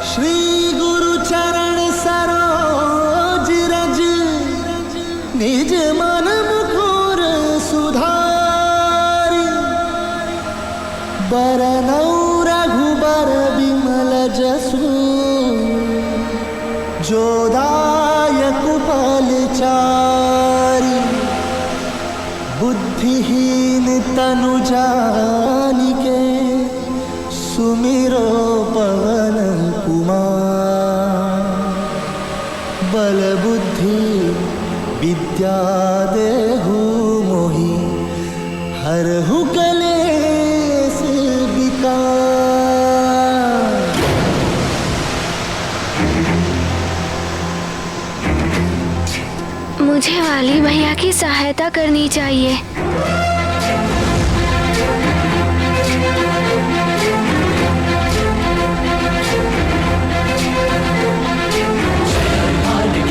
श्री गुरु चरण सरोज रज निज मन मुकुर सुधारी बरनौ रघुबर विमल जसु जोदायक फलचारी बुद्धिहीन तनु जानिके सुमिरो पवन कुमार बल बुद्धि विद्या देहु मोहि हरहु कलेश विकार। मुझे वाली भैया की सहायता करनी चाहिए।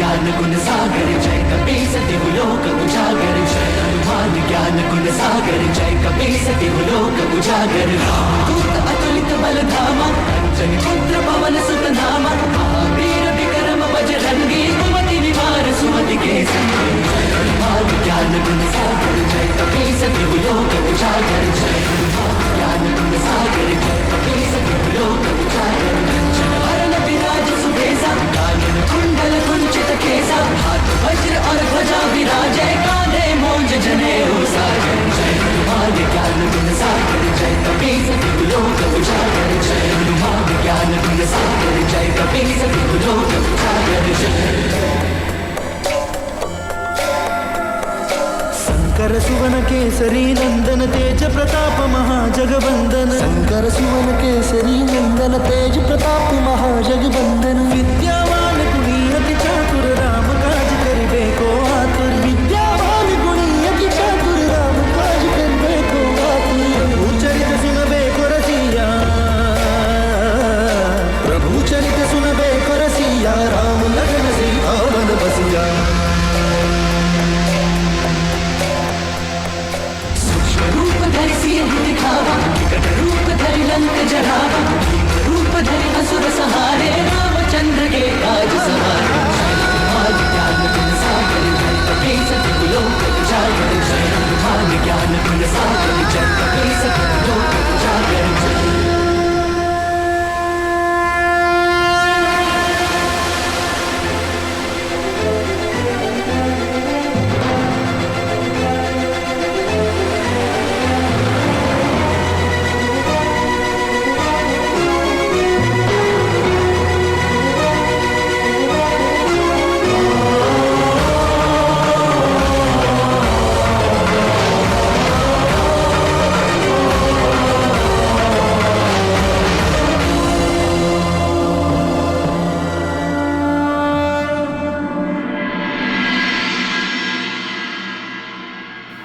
ज्ञान गुण सागर जय कपीस देव लोक उजागर जय हनुमान ज्ञान गुण सागर जय कपीस देव लोक उजागर रामदूत अतुलित बल धामा अंजनी पुत्र पवन सुत नामा महावीर विक्रम बजरंगी कुमति निवार सुमति के संगी जय हनुमान ज्ञान गुण सागर जय कपीस देव लोक उजागर जय हनुमान ज्ञान गुण सागर जय कपीस देव लोक उजागर जनवरन विराज सुबेसा कानन कुंडल कुंचित केसा हाथ वज्र और ध्वजा विराजै कांधे मूंज जनेऊ साजन जय हनुमान ज्ञान गुण सागर जय कपीस देव लोक उजागर जय हनुमान ज्ञान गुण सागर जय कपीस देव लोक उजागर जय शंकर सुवन केसरी नंदन तेज प्रताप महाजगवंदन शंकर सुवन केसरी नंदन तेज प्रताप महाजगवंदन विद्यावान गुणी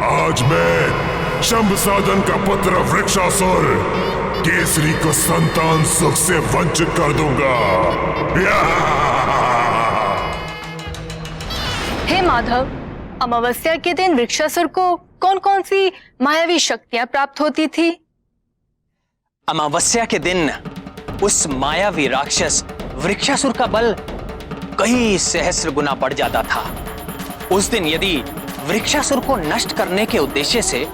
आज मैं शंभसाधन का पुत्र वृक्षासुर केसरी को संतान सुख से वंचित कर दूंगा। हे माधव, अमावस्या के दिन वृक्षासुर को कौन कौन सी मायावी शक्तियां प्राप्त होती थी? अमावस्या के दिन उस मायावी राक्षस वृक्षासुर का बल कई सहस्र गुना बढ़ जाता था। उस दिन यदि वृक्षासुर को नष्ट करने के उद्देश्य से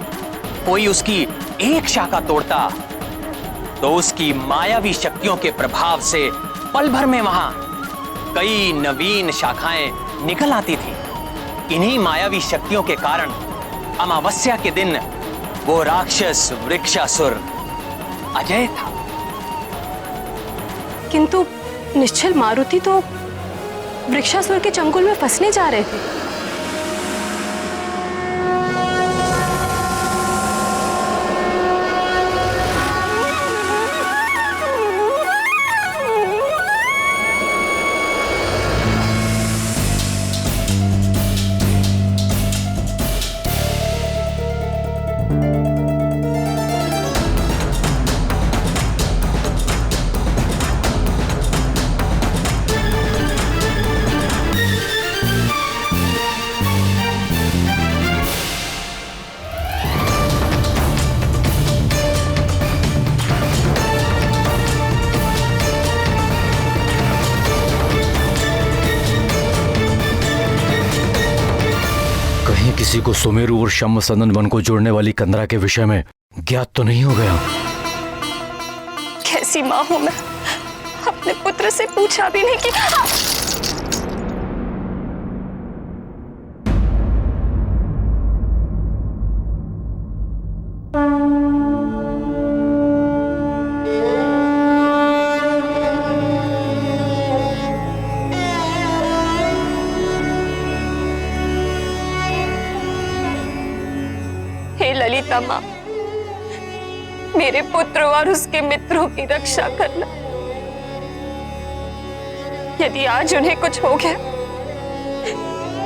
कोई उसकी एक शाखा तोड़ता तो उसकी मायावी शक्तियों के प्रभाव से पल भर में वहां कई नवीन शाखाएं निकल आती थी। इन्हीं मायावी शक्तियों के कारण अमावस्या के दिन वो राक्षस वृक्षासुर अजय था। किंतु निश्चल मारुति तो वृक्षासुर के चंगुल में फंसने जा रहे थे। किसी को सुमेरु और शंभसाधन वन को जोड़ने वाली कंदरा के विषय में ज्ञात तो नहीं हो गया? कैसी मां हूं मैं, अपने पुत्र से पूछा भी नहीं कि ललिता मां, मेरे पुत्र और उसके मित्रों की रक्षा करना। यदि आज उन्हें कुछ हो गया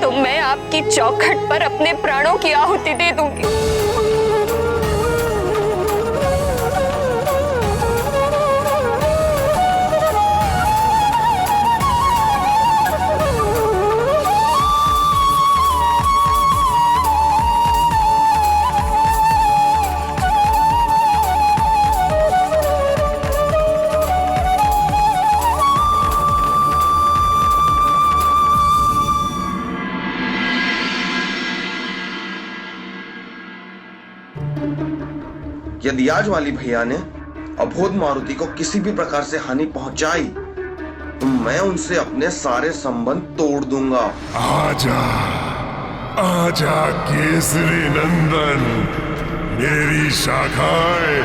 तो मैं आपकी चौखट पर अपने प्राणों की आहुति दे दूंगी। यदि आज वाली भैया ने अबोध मारुति को किसी भी प्रकार से हानि पहुंचाई तो मैं उनसे अपने सारे संबंध तोड़ दूंगा। आजा, आजा केसरी नंदन, मेरी शाखाएं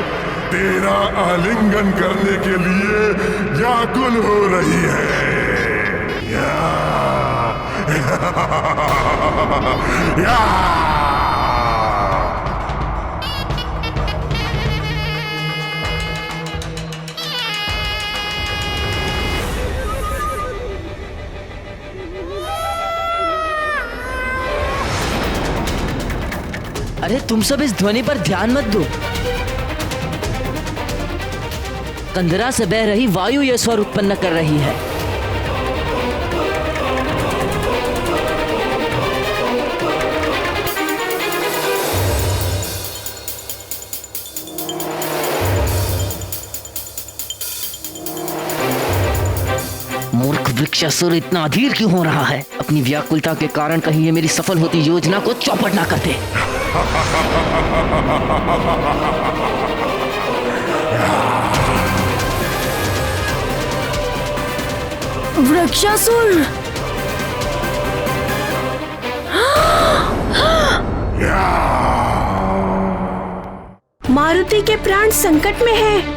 तेरा आलिंगन करने के लिए व्याकुल हो रही है। अरे तुम सब इस ध्वनि पर ध्यान मत दो। कंदरा से बह रही वायु यह स्वर उत्पन्न कर रही है। मूर्ख वृक्षासुर इतना अधीर क्यों हो रहा है? अपनी व्याकुलता के कारण कहीं ये मेरी सफल होती योजना को चौपट ना कर दे। वृक्षासुर! मारुति के प्राण संकट में हैं।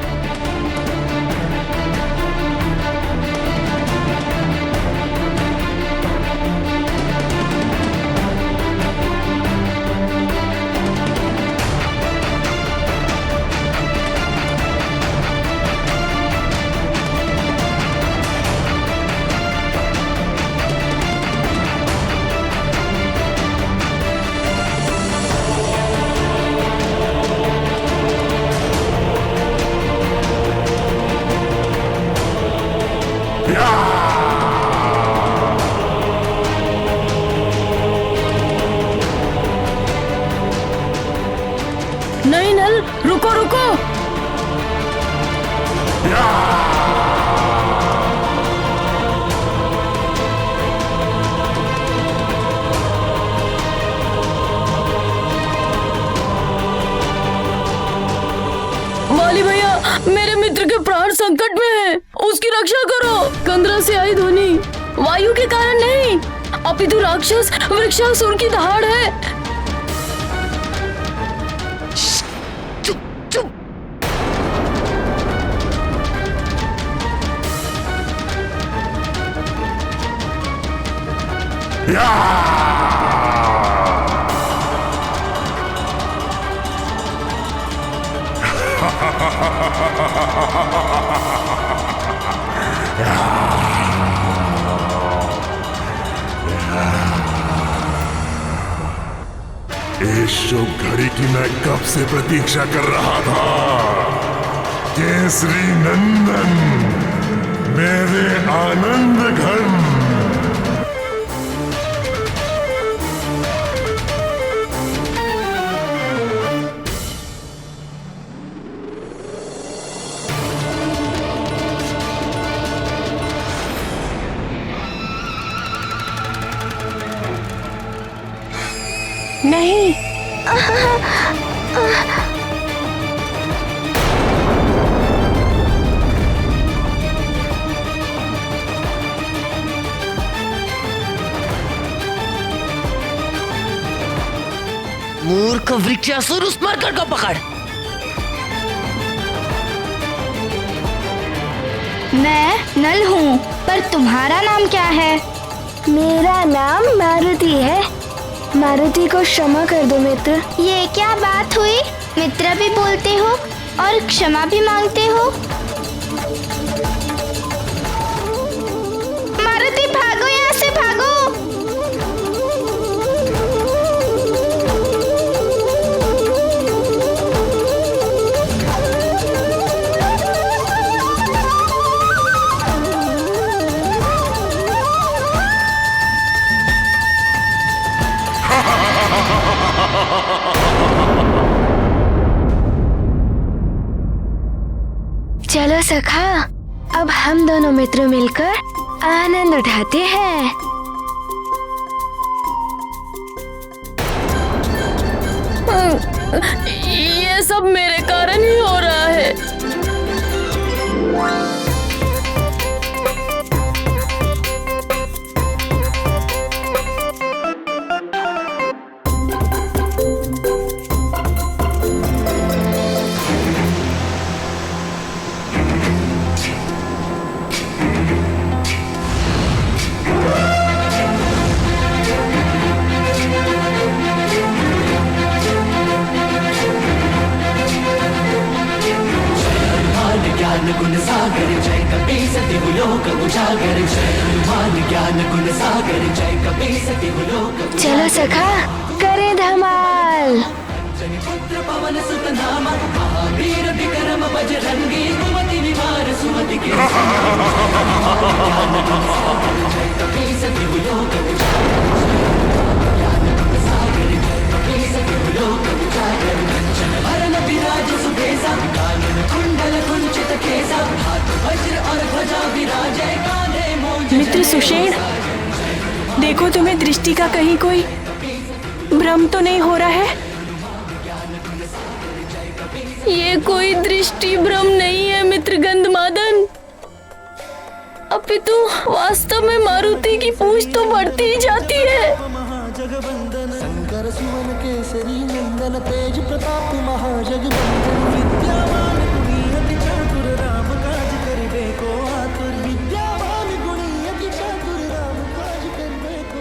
नल, रुको रुको। वाली भैया, मेरे मित्र के प्राण संकट में हैं। उसकी रक्षा करो। कंदरा से आई ध्वनि वायु के कारण नहीं, अपितु राक्षस वृक्षासुर की दहाड़ है। इस शुभ घड़ी की मैं कब से प्रतीक्षा कर रहा था। केसरी नंदन, मेरे आनंद घन। नहीं। मूर्ख वृक्षासुर, उस मरकट को पकड़। मैं नल हूँ, पर तुम्हारा नाम क्या है? मेरा नाम मारुति है। मारुति को क्षमा कर दो मित्र। ये क्या बात हुई? मित्र भी बोलते हो और क्षमा भी मांगते हो। मारुति भागो, यहाँ से भागो। चलो सखा, अब हम दोनों मित्र मिलकर आनंद उठाते हैं। ये सब मेरे कारण ही हो रहा है। गुण सागर जय कपीसति लोक उजागर, जय हनुमान ज्ञान गुण सागर जय कपीसति लोक। चलो सखा, करें धमाल। पुत्र पवन सुत नामा, महावीर विक्रम बजरंगी, कुमति निवार सुमति के ज्ञान गुण सागर जय कपीसति लोक उजागर, ज्ञान गुण सागर जय कपीसति लोक उजागर। कंचन वरण विराज सुबेसा, कानन कुंडल कुंचित केसा, हाथ वज्र और ध्वजा विराजे, कांधे मूंज। मित्र सुषेण, देखो तुम्हें दृष्टि का कहीं कोई भ्रम तो नहीं हो रहा है? ये कोई दृष्टि भ्रम नहीं है मित्र गंधमादन, अपितु वास्तव में मारुति की पूंछ तो बढ़ती ही जाती है। शंकर सुवन केसरी नंदन, तेज प्रताप महाजगबंदन, विद्यावान गुणी अति चातुर, राम काज करिबे को आतुर, विद्यावान गुणी अति चातुर, राम काज करिबे को।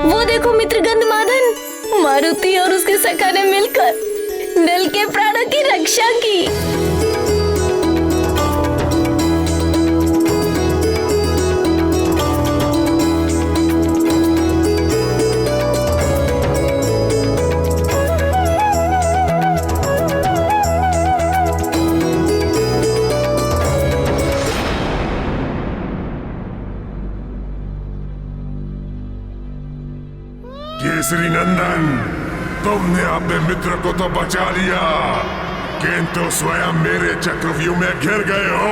वो देखो मित्र गंधमादन, मारुति और उसके सखा ने मिलकर दिल के प्राणों की रक्षा की। केसरी नंदन, तुमने अपने मित्र को तो बचा लिया, किंतु स्वयं मेरे चक्रव्यूह में घिर गए हो।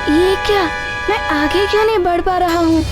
ये क्या, मैं आगे क्यों नहीं बढ़ पा रहा हूँ?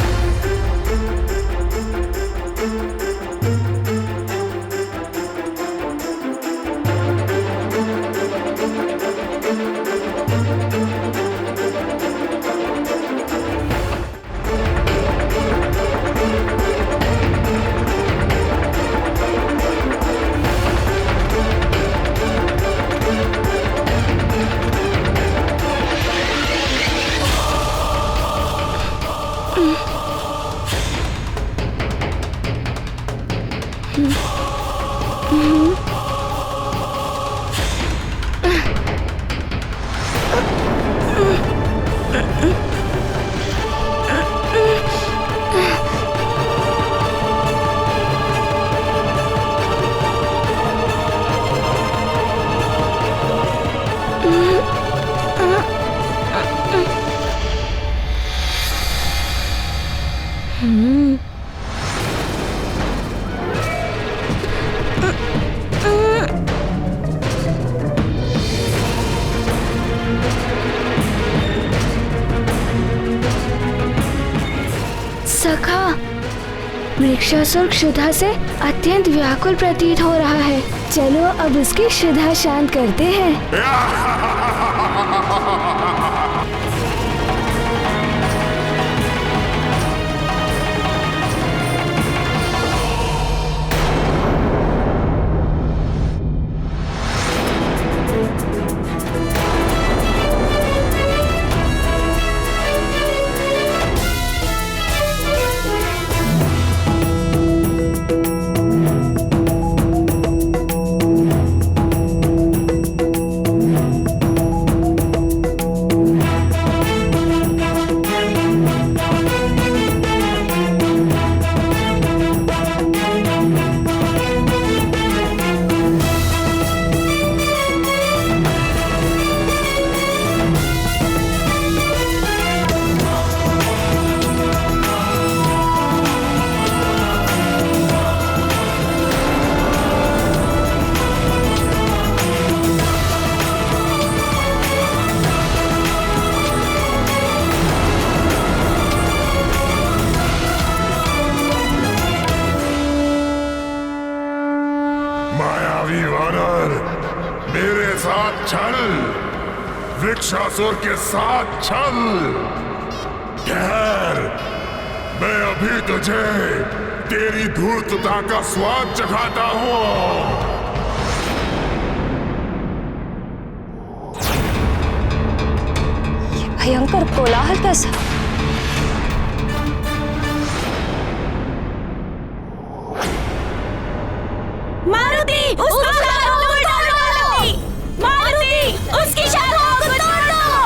सखा, वृक्षासुर क्षुधा से अत्यंत व्याकुल प्रतीत हो रहा है। चलो अब उसकी क्षुधा शांत करते हैं। मायावी वानर, मेरे साथ चल, वृक्षासुर के साथ चल। ठहर, मैं अभी तुझे तेरी धूर्तता का स्वाद चखाता हूँ। भयंकर कोलाहल कैसा? मारुति, उसकी शाखाओं को तोड़ दो! मारुति, उसकी शाखाओं को तोड़ दो!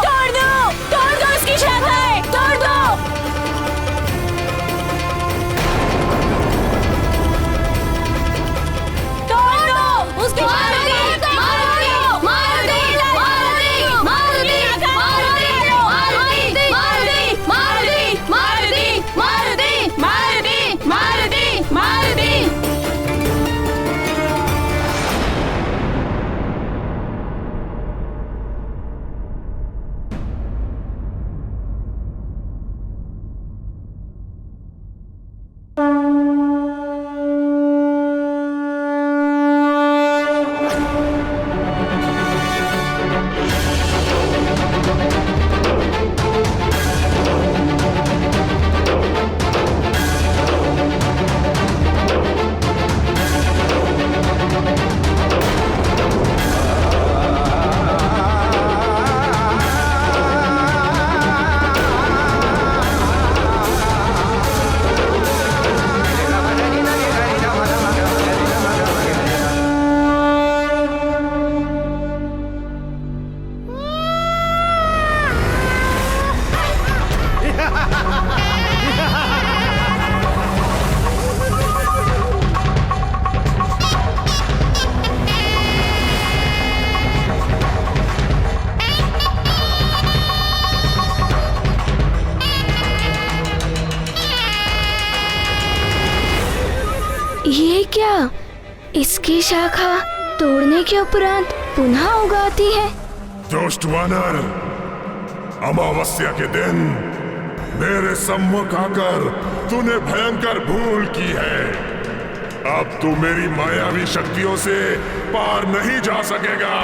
इसकी शाखा तोड़ने के उपरांत पुनः उगाती है। दुष्ट वानर, अमावस्या के दिन मेरे सम्मुख आकर तूने भयंकर भूल की है। अब तू मेरी मायावी शक्तियों से पार नहीं जा सकेगा।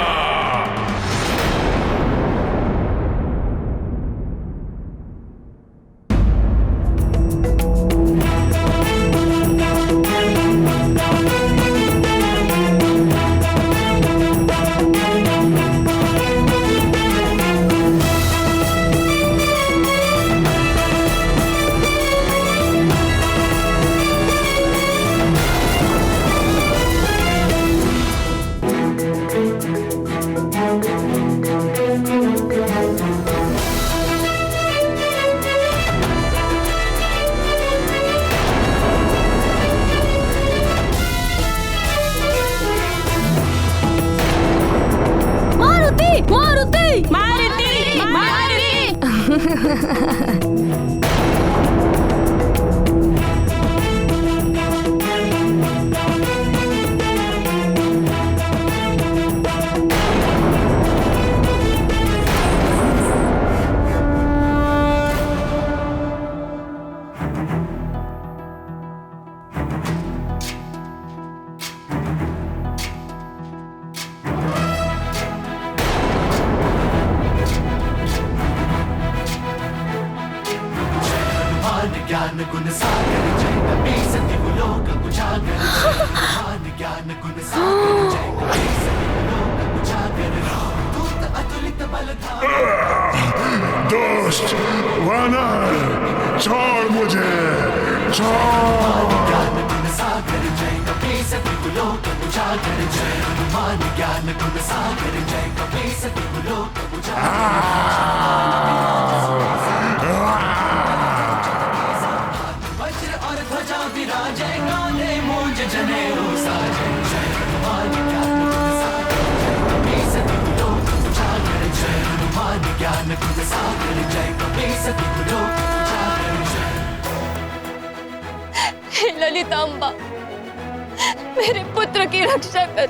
ज्ञान गुण सागर जय कपी सति लोक उजागर ज्ञान गुण सागर जय कपी सति लोक उजागर दूत अतुलित बलधाम। दुष्ट वानर, छोड़ मुझे, छोड़। ज्ञान गुण सागर जय कपी सति लोक उजागर जय हनुमान ज्ञान गुण सागर जय कपी सति लोक उजागर। विराजय गाने मूंज जनेऊ साजन जय हनुमान ज्ञान गुण सागर जय कपी सति लोक उजागर जय हनुमान ज्ञान गुण सागर जय कपी सति लोक उजागर जय। हे ललितांबा, मेरे पुत्र की रक्षा कर।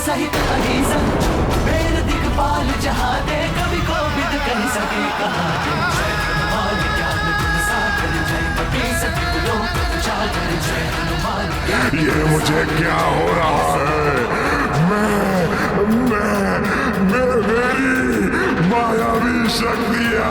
सहित अहिंसा मेरे दिखपाल जहाँ दे कभी को विद कह सके कहाँ जय हनुमान ज्ञान गुण सागर जय कपी सति लोक उजागर जय हनुमान। ये मुझे क्या हो रहा है? मेरी मायावी शक्तियाँ।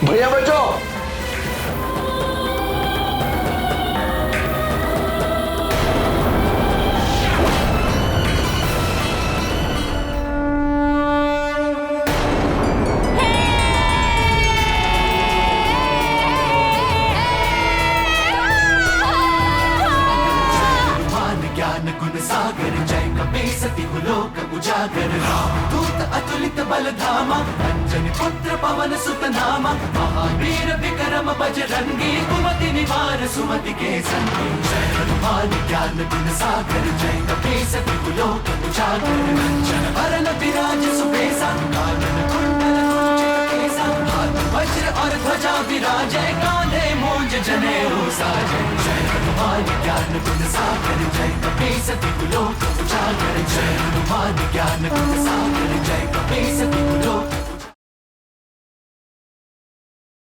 भैया बचाओ। ज्ञान गुण सागर जय कपी सति लोक उजागर दूत अतुलित बल धामा अंजनी पुत्र पवन सुत नामा महावीर विक्रम बजरंगी कुमति निवार सुमति के संगी जय हनुमान ज्ञान गुण सागर जय कपी सति लोक उजागर जन वरण विराज सुबेसा कानन कुंडल कुंचित केसा हाथ वज्र और ध्वजा विराजय कांधे मूंज जनेऊ साजन जय हनुमान ज्ञान गुण सागर जय कपी सति लोक उजागर जय हनुमान ज्ञान गुण सागर जय कपी सति